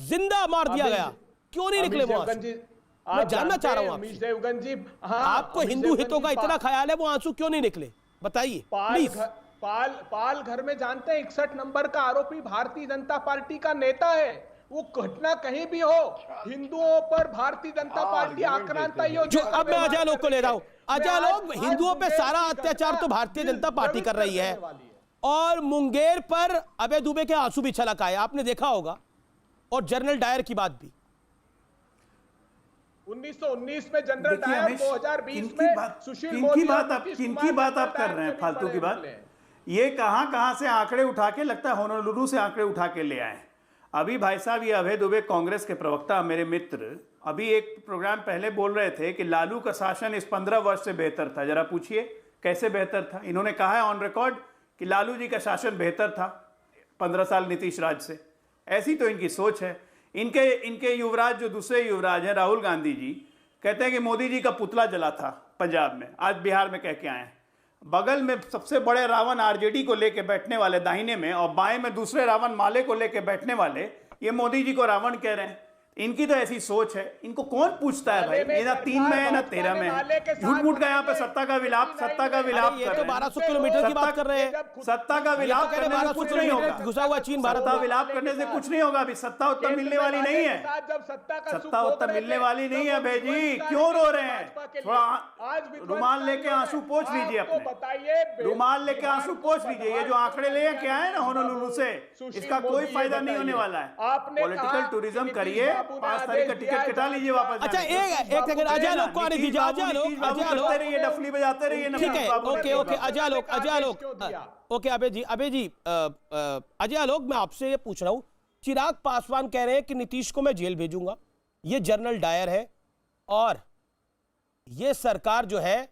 जिंदा मार दिया गया? क्यों नहीं निकले वो आंसू? मैं जानना चाह रहा हूं आपसे। आपको हिंदू हितों का इतना ख्याल है, वो आंसू क्यों नहीं निकले? बताइए प्लीज। पालघर में जानते हैं 61 नंबर का आरोपी भारतीय जनता पार्टी का नेता है। वो घटना कहीं भी हो, हिंदुओं पर भारतीय जनता पार्टी आक्रांता जो अब मैं अजय लोग को ले रहा हूं। अजय लोग, हिंदुओं पे सारा अत्याचार तो भारतीय जनता पार्टी कर रही है, और मुंगेर पर अभय दुबे के आंसू भी छलक आए, आपने देखा होगा, और जनरल डायर की बात भी। 1919 में जनरल डायर, 2020 में सुशील मोदी। किनकी बात आप कर रहे हैं? फालतू की बात। ये कहां से आंकड़े उठा के, लगता है होनोलुलु से आंकड़े उठा के ले आए। अभी भाई साहब, ये अभय दुबे कांग्रेस के प्रवक्ता, मेरे मित्र, अभी एक प्रोग्राम पहले बोल रहे थे कि लालू का शासन इस 15 वर्ष से बेहतर था। जरा पूछिए कैसे बेहतर था? इन्होंने कहा है ऑन रिकॉर्ड कि लालू जी का शासन बेहतर था 15 साल नीतीश राज से। ऐसी तो इनकी सोच है। इनके युवराज, जो दूसरे युवराज हैं राहुल गांधी जी, कहते हैं कि मोदी जी का पुतला जला था पंजाब में, आज बिहार में कह के आए हैं। बगल में सबसे बड़े रावण आरजेडी को लेके बैठने वाले दाहिने में, और बाएं में दूसरे रावण माले को लेके बैठने वाले, ये मोदी जी को रावण कह रहे हैं। इनकी तो ऐसी सोच है। इनको कौन पूछता है भाई? ये ना 3 में है ना 13 में है। झूठ मूठ का यहाँ पे सत्ता का विलाप कर रहे हैं। 1200 किलोमीटर की बात कर रहे हैं। सत्ता का विलाप करने से कुछ नहीं होगा। घुसा हुआ चीन भारत का विलाप करने से कुछ नहीं होगा। अभी सत्ता उत्तर मिलने वाली नहीं है। सत्ता उत्तर मिलने वाली नहीं है भाई जी। क्यों रो रहे हैं? थोड़ा रुमाल लेके आंसू पोंछ लीजिए अपने। रुमाल लेके आंसू पोंछ लीजिए। ये जो आंकड़े ले के आए ना होनोलुलु से, इसका कोई फायदा नहीं होने वाला है। पॉलिटिकल टूरिज्म करिए, 5 तारीख का टिकट कटा लीजिए वापस। अच्छा, एक सेकंड, अजय लोग को आने दीजिए। अजय लोग रहिए, डफली बजाते रहिए। ठीक है, ओके, अजय लोग, ओके, अबे जी, अजय लोग, मैं आपसे ये पूछ रहा हूं, चिराग पासवान कह रहे हैं कि नीतीश को मैं जेल भेजूंगा, ये जनरल डायर है, और ये सरकार जो है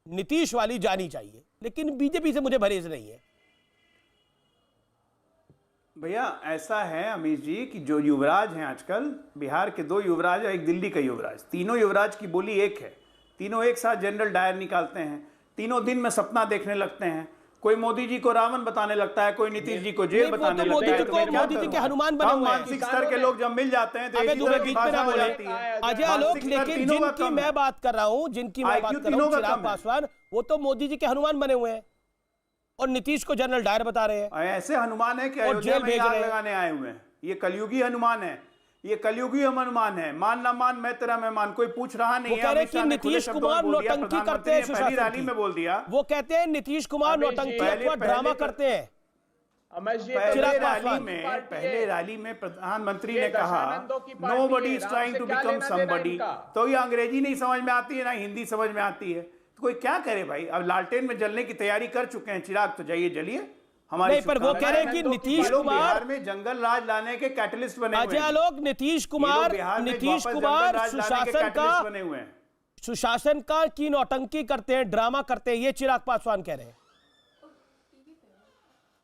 नीतीश वाली जानी चाहिए, लेकिन बीजेपी से मुझे भरेज नहीं है। भैया ऐसा है अमीश जी कि जो युवराज हैं आजकल, बिहार के 2 युवराज और एक दिल्ली का युवराज, तीनों युवराज की बोली एक है। तीनों एक साथ जनरल डायर निकालते हैं। तीनों दिन में सपना देखने लगते हैं। कोई मोदी जी को रावण बताने लगता है, कोई नीतीश जी को जेल बताने लगता है। मोदी जी के हनुमान बने हुए हैं। मानसिक स्तर के लोग जब मिल जाते हैं तो बीच में हो जाती है। अजय लोग, लेकिन जिनकी मैं बात कर रहा हूं, चिराग पासवान, वो तो मोदी जी के हनुमान बने हुए हैं और नीतीश को जनरल डायर बता रहे हैं। ऐसे हनुमान है कि अयोध्या में आग लगाने आए हुए हैं। ये कलयुगी हनुमान है। ये कलयुगी हनुमान है। मान ना मान मैं तेरा मेहमान। कोई पूछ रहा नहीं है। नीतीश कुमार नौटंकी करते हैं। पहली रैली में बोल दिया। वो कहते हैं नीतीश कुमार नौटंकी अथवा ड्रामा करते हैं। रमेश जी, पहले रैली में प्रधानमंत्री ने कहा nobody is trying to become somebody, तो ये अंग्रेजी नहीं समझ में आती है ना हिंदी समझ में आती है, तो कोई क्या करे भाई। अब लालटेन में जलने की तैयारी कर चुके हैं चिराग, तो जाइए जलिए। हमारे नहीं, पर वो कह रहे हैं कि नीतीश कुमार बिहार में जंगल राज लाने के कैटलिस्ट बने हुए हैं। अजय लोग नीतीश कुमार सुशासन का की नौटंकी करते हैं, ड्रामा करते हैं, ये चिराग पासवान कह रहे हैं।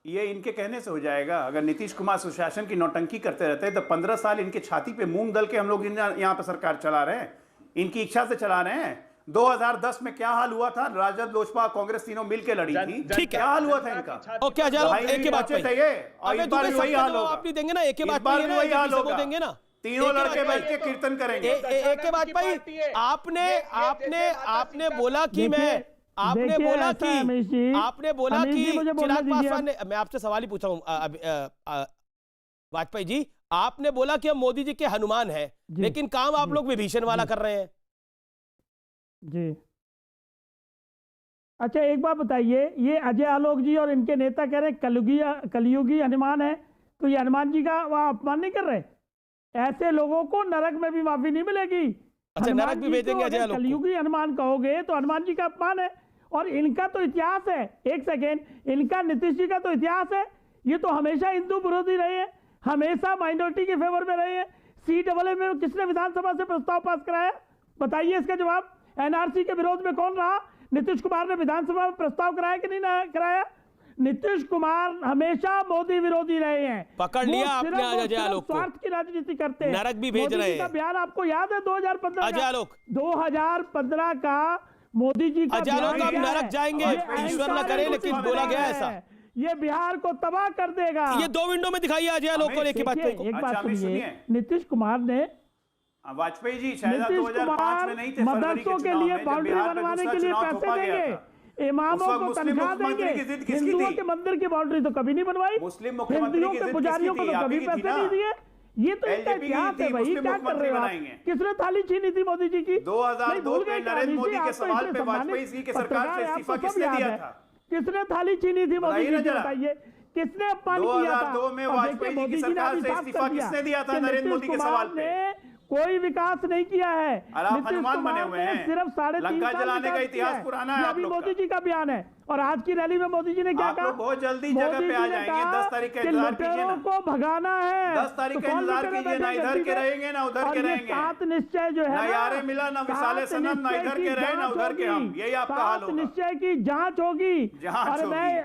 ये इनके कहने से हो जाएगा। अगर नीतीश कुमार सुशासन की नौटंकी करते रहते हैं तो 15 साल इनके छाती पे मूंग दल के हम लोग यहाँ पे सरकार चला रहे हैं, इनकी इच्छा से चला रहे हैं। 2010 में क्या हाल हुआ था, राजद लोजपा कांग्रेस तीनों मिलकर लड़ी थी, ठीक है, क्या हाल हुआ था इनका। ओके अजय लोग, एक के बाद वही हाल होगा, आप नहीं देंगे ना, एक के बाद वही हाल होगा, देंगे ना, तीनों लड़के बैठ के कीर्तन करेंगे। एक के बाद भाई आपने बोला कि आपने बोला कि चिराग पासवान ने, मैं आपसे सवाल ही पूछ रहा हूं वाजपेयी जी, आपने बोला कि हम मोदी जी के हनुमान हैं, लेकिन काम आप लोग विभीषण वाला कर रहे हैं जी। अच्छा एक बात बताइए, ये अजय आलोक जी और इनके नेता कह रहे हैं कलयुगी हनुमान है, तो ये हनुमान जी का वह अपमान नहीं कर रहे? ऐसे लोगों को नरक में भी माफी नहीं मिलेगी। अच्छा, नरक भी भेजेंगे अजय आलोक को? कलयुगी हनुमान कहोगे तो हनुमान जी का अपमान है। और इनका तो इतिहास है, एक सेकेंड, इनका नीतीश जी का तो इतिहास है, ये तो हमेशा हिंदू विरोधी रहे हैं, हमेशा माइनॉरिटी के फेवर में रहे हैं। CAA में किसने विधानसभा से प्रस्ताव पास कराया, बताइए इसका जवाब। NRC के विरोध में कौन रहा? नीतीश कुमार ने विधानसभा में प्रस्ताव कराया कि नहीं कराया? नीतीश कुमार हमेशा मोदी विरोधी रहे हैं। पकड़ लिया आपने अजय आलोक को, स्वार्थ की राजनीति करते हैं, नरक भी भेज रहे हैं। बयान आपको याद है 2015 अजय आलोक, 2015 का मोदी जी का अजय आलोक, आप नरक जाएंगे, ईश्वर न करे, लेकिन बोला गया ऐसा। ये बिहार को तबाह कर देगा। ये 2 विंडो में दिखाइए अजय आलोक को, एक बात सुनिए, नीतीश कुमार ने, वाजपेयी जी शायद 2005 में नहीं थे, मदरसों के लिए बाउंड्री बनवाने के लिए पैसे देंगे, इमामों को तनख्वाह देंगे, हिंदुओं के मंदिर की बाउंड्री तो कभी नहीं बनवाई, हिंदुओं के पुजारियों को तो कभी पैसे नहीं दिए। ये तो इनका इतिहास है भाई, क्या कर रहे हो आप? किसने थाली छीनी थी मोदी जी की? 2002 में नरेंद्र मोदी के सवाल पे वाजपेयी जी की सरकार से इस्तीफा किसने दिया था? किसने थाली छीनी थी मोदी जी की, बताइए किसने अपमान किया था? 2002 में वाजपेयी जी की सरकार से इस्तीफा किसने दिया था नरेंद्र मोदी के सवाल पे? कोई विकास नहीं किया है। आप हनुमान बने हुए हैं, सिर्फ 3.5 लंका साल जलाने का इतिहास पुराना है। अभी मोदी जी का बयान है, और आज की रैली में मोदी जी ने क्या कहा? बहुत जल्दी जगह पे आ जाएंगे, 10 तारीख का इंतजार कीजिए ना, को भगाना है, 10 तारीख का इंतजार कीजिए ना, इधर के रहेंगे ना उधर के रहेंगे। 7 निश्चय जो है ना यारे मिला ना विशाले सनम, ना इधर के रहे ना उधर के हम, यही आपका हाल होगा। निश्चय की जांच होगी।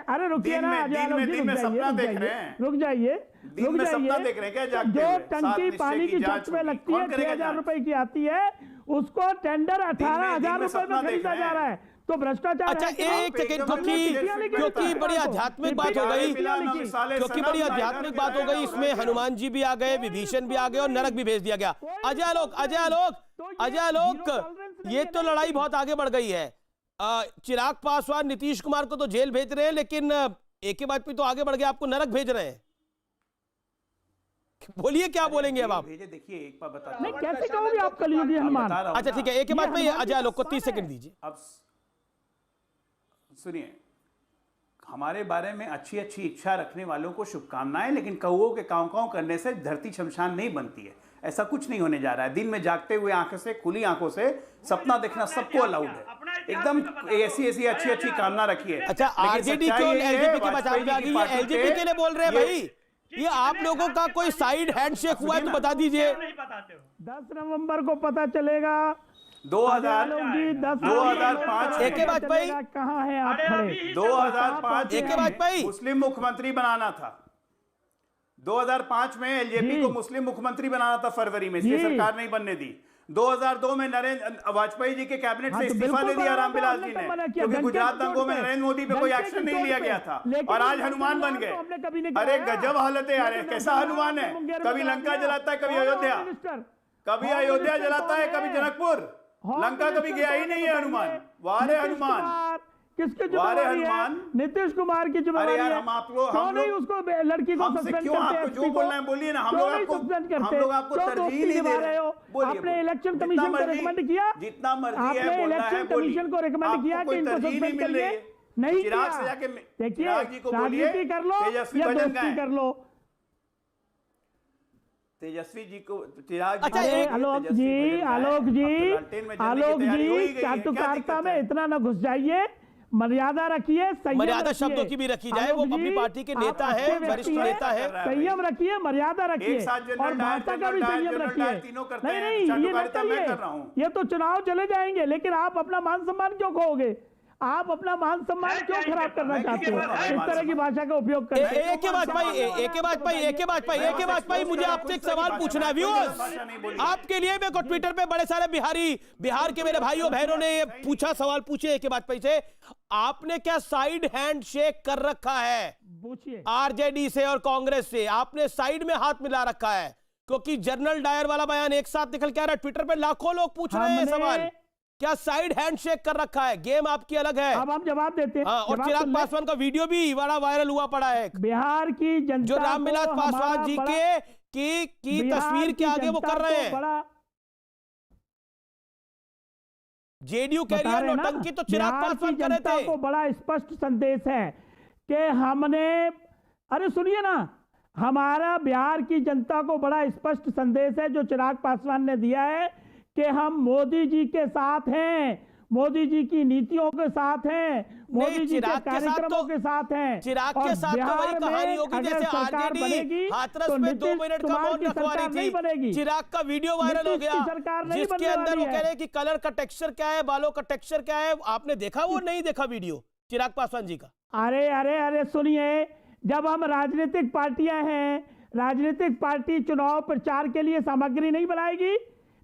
अरे रुकिए ना, दिन में सपना देख रहे हैं, रुक जाइए, दिन में सपना देख रहे हैं क्या जागते हुए? जो टंकी पानी की छत में लगती है 6,000 रुपए की आती है, उसको टेंडर 18,000 रुपए में खरीदा जा रहा है, तो भ्रष्टाचार। अच्छा एक सेकंड, क्योंकि बड़ी आध्यात्मिक बात हो गई, क्योंकि बड़ी आध्यात्मिक बात हो गई, इसमें हनुमान जी भी आ गए, विभीषण भी आ गए और नरक भी भेज दिया गया। अजय आलोक, ये तो लड़ाई बहुत आगे बढ़ गई है। चिराग पासवान नीतीश कुमार को तो जेल भेज रहे हैं, लेकिन एक बात पे तो आगे बढ़ गया, आपको नरक भेज रहे हैं। बोलिए क्या बोलेंगे अब आप? देखिए एक बार बता, नहीं कैसे कहोगे आप कलयुगी हनुमान? अच्छा ठीक है, एक बात में अजय आलोक को 30 सेकंड दीजिए। अब सुनिए, हमारे बारे में अच्छी अच्छी इच्छा रखने वालों को शुभकामनाएं, लेकिन कौओं के काँव काँव करने से धरती शमशान नहीं बनती है, ऐसा कुछ नहीं होने जा रहा है। दिन में जागते हुए आंखों से, खुली आंखों से सपना देखना सबको अलाउड है, एकदम ऐसी अच्छी कामना रखिए। अच्छा आरजेडी क्यों एलजेपी के बचाव में आ गई है? एलजेपी के लिए बोल रहे हैं भाई, ये आप लोगों का कोई साइड हैंडशेक हुआ है तो बता दीजिए। 10 नवंबर को पता चलेगा। 2005 एक बात भाई, कहाँ है आप खड़े? 2005 एक बात भाई, मुस्लिम मुख्यमंत्री बनाना था। 2005 में एलजेपी को मुस्लिम मुख्यमंत्री बनाना था फरवरी में, इसलिए सरकार नहीं बनने दी। 2002 में नरेंद्र वाजपेयी जी के कैबिनेट से इस्तीफा दे दिया रामविलास जी ने, क्योंकि गुजरात दंगों में नरेंद्र मोदी पे कोई एक्शन नहीं लिया गया था, और आज हनुमान बन गए। अरे गजब हालत है यार, कैसा हनुमान है, कभी लंका जलाता है, कभी अयोध्या, कभी अयोध्या जलाता है, कभी जनकपुर, लंका कभी गया ही नहीं है हनुमान। वारे हनुमान, किसके जिम्मेदारी है? नीतीश कुमार की जिम्मेदारी है। हम आप लोग नहीं उसको लड़की को सस्पेंड करते हैं, जो बोलना है बोलिए ना, हम लोग आपको तरजीह नहीं दे रहे हो। आपने इलेक्शन कमीशन को रिकमेंड किया, जितना मर्जी है आपने इलेक्शन कमीशन को रिकमेंड किया कि इनको सस्पेंड करिए, नहीं चिराग किया। से जाके देखिए, चिराग जी को बोलिए राजनीति कर लो तेजस्वी या भजन दोस्ती गाएं। कर लो। तेजस्वी जी को चिराग अच्छा, को एक- आलोक तेजस्वी जी, भजन गाएं। आलोक अब तो जी, लालटेन में जलने की आलोक तैयारी हो ही जी, गई है। क्या चाटुकारिता दिक्कत में है? इतना न घुस जाइए, मर्यादा रखिए, संयम मर्यादा रखिए। शब्दों की भी रखी जाए, वो आलोक अपनी जी, पार्टी के आप नेता अच्छे हैं, व्यक्ति वरिष्ठ हैं, नेता हैं। संयम रखिए, मर्यादा रखिए एक साथ जनरल और डायर, भाषा का भी जनरल डायर, संयम जनरल रखिए। डायर तीनों करते हैं, नहीं, ये न चाटुकारिता मैं करिए। कर रहा हूं। ये तो चुनाव चले जाएंगे, लेकिन आप अपना मान सम्मान क्यों खोओगे? आप अपना मान सम्मान है क्यों क्या खराब इनके करना पास? चाहते हो? है इस मान तरह की सम्मान। भाषा का उपयोग ए करना। के वाजपेयी, ए के वाजपेयी, ए के वाजपेयी, ए के वाजपेयी, मुझे आपसे एक सवाल पूछना है व्यूअर्स, आपके लिए मेरे को ट्विटर पे बड़े सारे बिहार के मेरे भाइयों बहनों ने ये पूछा, सवाल पूछे ए के वाजपेयी से, आपने क्या साइड हैंड शेक कर रखा है पूछिए। आरजेडी से और कांग्रेस से? आपने साइड में हाथ मिला रखा है? क्योंकि जनरल डायर वाला बयान एक साथ निकल के आ रहा है, ट्विटर पे लाखों लोग पूछ रहे हैं सवाल, क्या साइड हैंडशेक कर रखा है? गेम आपकी अलग है। अब हम जवाब देते हैं। हाँ, और जवाब चिराग सुन ले। पासवान का वीडियो भी बड़ा वायरल हुआ पड़ा है, बिहार की जनता जो रामविलास को पासवान हमारा जी बड़ा- की बिहार तस्वीर के की आगे वो जनता कर रहे को हैं। बड़ा जेडीयू कह रही बता है रहे हैं ना, नौटंकी तो चिराग बिहार पासवान की कर रहे जनता थे। को बड़ा स्पष्ट संदेश है कि हमने, अरे सुनिए ना, हमारा बिहार की जनता को बड़ा स्पष्ट संदेश है जो चिराग पासवान ने दिया है कि हम मोदी जी के साथ हैं, मोदी जी की नीतियों के साथ हैं, मोदी जी के चिराग के साथ कार्यक्रमों तो- के साथ हैं। चिराग और के साथ तो बिहार वही में कहानी होगी अगर जैसे सरकार बनेगी, आरजेडी हाथरस तो में 2 नीतीश मिनट का कुमार मौन की रखवा सरकार नहीं रही बनेगी। थी। चिराग का वीडियो वायरल हो नीतीश गया, की सरकार नहीं जिसके बनने अंदर वाली वो कह है। रहे हैं कि कलर का टेक्सचर क्या है, बालों का टेक्सचर क्या है। आपने देखा वो नहीं देखा वीडियो चिराग पासवान जी का? अरे अरे अरे सुनिए, जब हम राजनीतिक पार्टियां हैं, राजनीतिक पार्टी चुनाव प्रचार के लिए सामग्री नहीं बनाएगी।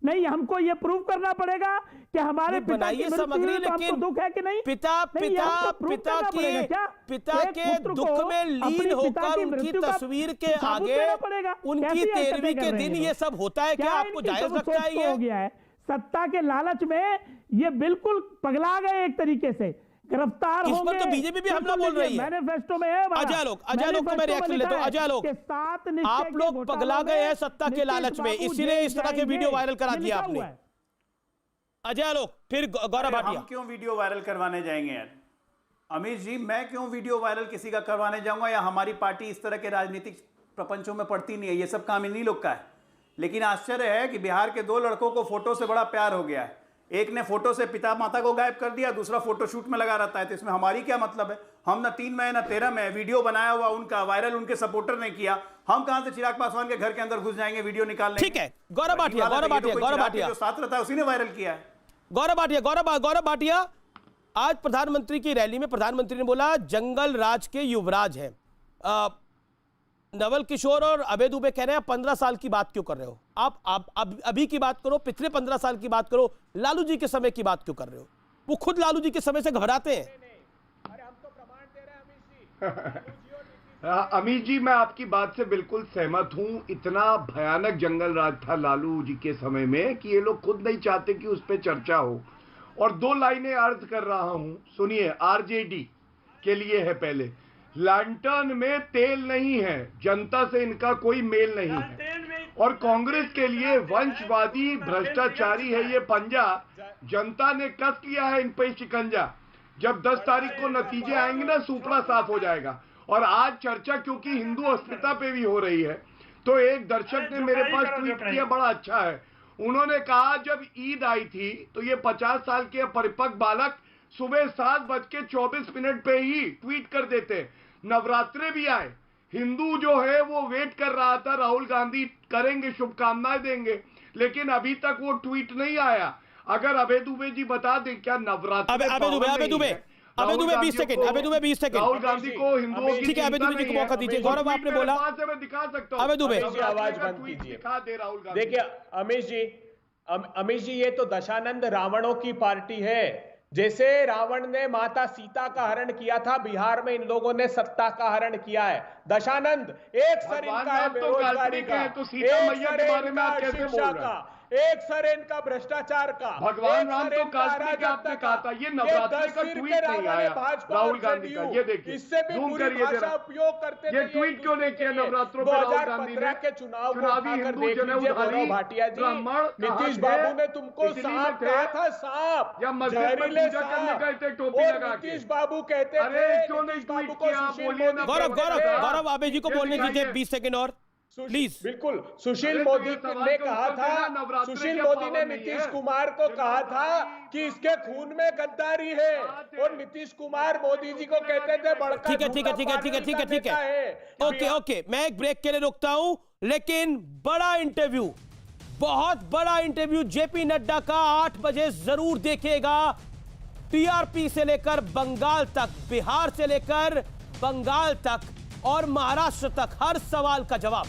नहीं, हमको ये प्रूव करना पड़ेगा कि हमारे पिता की बनाइए मृत्यु सामग्री, हुई तो हमको लेकिन दुख है कि नहीं? पिता नहीं, ये हमको prove पिता करना पड़ेगा के क्या? पिता एक के पुत्र दुख को में अपने लीन पिता होकर की उनकी मृत्यु का तस्वीर के सबूत आगे देना पड़ेगा। उनकी कैसी हरकतें 13वीं कर के रहे दिन हैं ये लोग? सब होता है क्या? आपको इनकी जायज सब लगता है सोच तो हो गया है? सत्ता के लालच में ये बिल्कुल पगला गए एक तरीके से, गिरफ्तार इस होंगे। पर तो बीजेपी भी हमला बोल रही है। मैनिफेस्टो में है हमारा। अजय लोग को मैं मैनिफेस्टो रिएक्शन में लेता हूं। लिखा है अजय लोग, कि 7 निश्चय आप के लोग घोटालों पगला गए हैं में सत्ता के नीतीश लालच में, बाबू इसीलिए जेल इस तरह के जाएंगे। वीडियो वायरल करा ये दिया लिखा आपने। हुआ है। अजय लोग, फिर गौरव भाटिया। हम क्यों वीडियो वायरल करवाने जाएंगे यार? अमित जी, मैं क्यों वीडियो वायरल किसी का करवाने जाऊंगा? या हमारी पार्टी इस तरह के राजनीतिक प्रपंचों में पड़ती नहीं है, ये सब काम इन्हीं लोग का है। लेकिन आश्चर्य है कि बिहार के 2 लड़कों को फोटो से बड़ा प्यार हो गया है। एक ने फोटो से पिता माता को गायब कर दिया, दूसरा फोटो शूट में लगा रहता है। तो इसमें हमारी क्या मतलब है? हम ना 3 में ना 13 में वीडियो बनाया हुआ उनका वायरल उनके सपोर्टर ने किया। हम कहां से चिराग पासवान के घर के अंदर घुस जाएंगे वीडियो निकालने? ठीक है, गौरव भाटिया, गौरव भाटिया जो साथ रहता है उसी ने वायरल किया है। गौरव भाटिया, आज प्रधानमंत्री की रैली में प्रधानमंत्री ने बोला जंगल राज के युवराज हैं। नवल किशोर और अभय दुबे कह रहे हैं 15 साल की बात क्यों कर रहे हो आप? अभी की बात करो, पिछले 15 साल की बात करो, लालू जी के समय की बात क्यों कर रहे हो? वो खुद लालू जी के समय से घबराते हैं। अरे हम तो प्रमाण दे रहे हैं अमित जी। अमित जी, मैं आपकी बात से बिल्कुल सहमत हूं। इतना भयानक जंगल राज था लालू जी के समय में कि ये लोग खुद नहीं चाहते कि उस पर चर्चा हो। और 2 लाइनें अर्ज कर रहा हूं, सुनिए। आरजेडी के लिए है पहले, लैंटर्न में तेल नहीं है, जनता से इनका कोई मेल नहीं है। और कांग्रेस के लिए वंशवादी भ्रष्टाचारी है ये पंजा, जनता ने कस लिया है इन पे शिकंजा। जब 10 तारीख को नतीजे आएंगे ना, सूपड़ा साफ हो जाएगा। और आज चर्चा क्योंकि हिंदू अस्मिता पे भी हो रही है, तो एक दर्शक ने मेरे पास ट्वीट किया, बड़ा अच्छा है। उन्होंने कहा जब ईद आई थी तो ये 50 साल के परिपक्व बालक सुबह 7:24 पे ही ट्वीट कर देते। नवरात्रे भी आए, हिंदू जो है वो वेट कर रहा था, राहुल गांधी करेंगे, शुभकामनाएं देंगे, लेकिन अभी तक वो ट्वीट नहीं आया। अगर अभय दुबे जी बता दें क्या नवरात्र अभय दुबे 20 सेकंड। राहुल गांधी को हिंदुओं की ठीक है, अभय दुबे जी को मौका दीजिए। गौरव, आपने बोला, मैं दिखा सकता हूँ। अभय दुबे आवाज बंद कीजिए। दिखा दे राहुल गांधी। देखिए अमित जी, ये तो दशानंद रावणों की पार्टी है। जैसे रावण ने माता सीता का हरण किया था, बिहार में इन लोगों ने सत्ता का हरण किया है। दशानंद, एक सर इनका है बेरोजगारी का, तो सीता मैया के बारे में आप कैसे बोल रहे हैं? एक सर इनका भ्रष्टाचार का, भगवान एक राम सर तो इनका काश्मीर का आपने अराजकता कहा था, ये नवरात्रि का 10 सिर ट्वीट के नहीं रावण आया भाजपा राहुल और गांधी का। JDU, ये देखिए, इससे भी जूम बुरी करिए भाषा जरा। उपयोग करते ये थे ट्वीट क्यों नहीं किया नवरात्रों पे राहुल गांधी ने? 2015 के चुनाव को चुनावी उठाकर हिंदू देख जनेऊ लीजिए धारी गौरव भाटिया जी, ब्राह्मण नीतीश कहाँ थे? बाबू ने तुमको इटली में सांप थे? कहा था, सांप या मस्जिद में जहरीले पूजा करने सांप। गए थे टोपी और लगा के? नीतीश बाबू कहते अरे थे, क्यों नहीं नीतीश बाबू ट्वीट को किया? सुशील बोलिए मोदी ना। गौरव गौरव थे। गौरव आबे जी को ये बोलने दीजिए दिखाइए। 20 सेकंड और प्लीज। बिल्कुल, सुशील अरे तो मोदी ये सवाल ने का कहा उत्तर देना, था, नवरात्रि सुशील क्या मोदी ने पावन नहीं नीतीश है? कुमार को कहा था कि इसके खून में गद्दारी है, और नीतीश कुमार मोदी जी को कहते थे बड़का ठीक है ठीक है ठीक है ठीक है ठीक है ठीक है ओके ओके, मैं एक ब्रेक के लिए रुकता हूं, लेकिन बड़ा इंटरव्यू, बहुत बड़ा इंटरव्यू जेपी नड्डा का 8 बजे जरूर देखिएगा। टीआरपी से लेकर बंगाल तक, बिहार से लेकर बंगाल तक और महाराष्ट्र तक हर सवाल का जवाब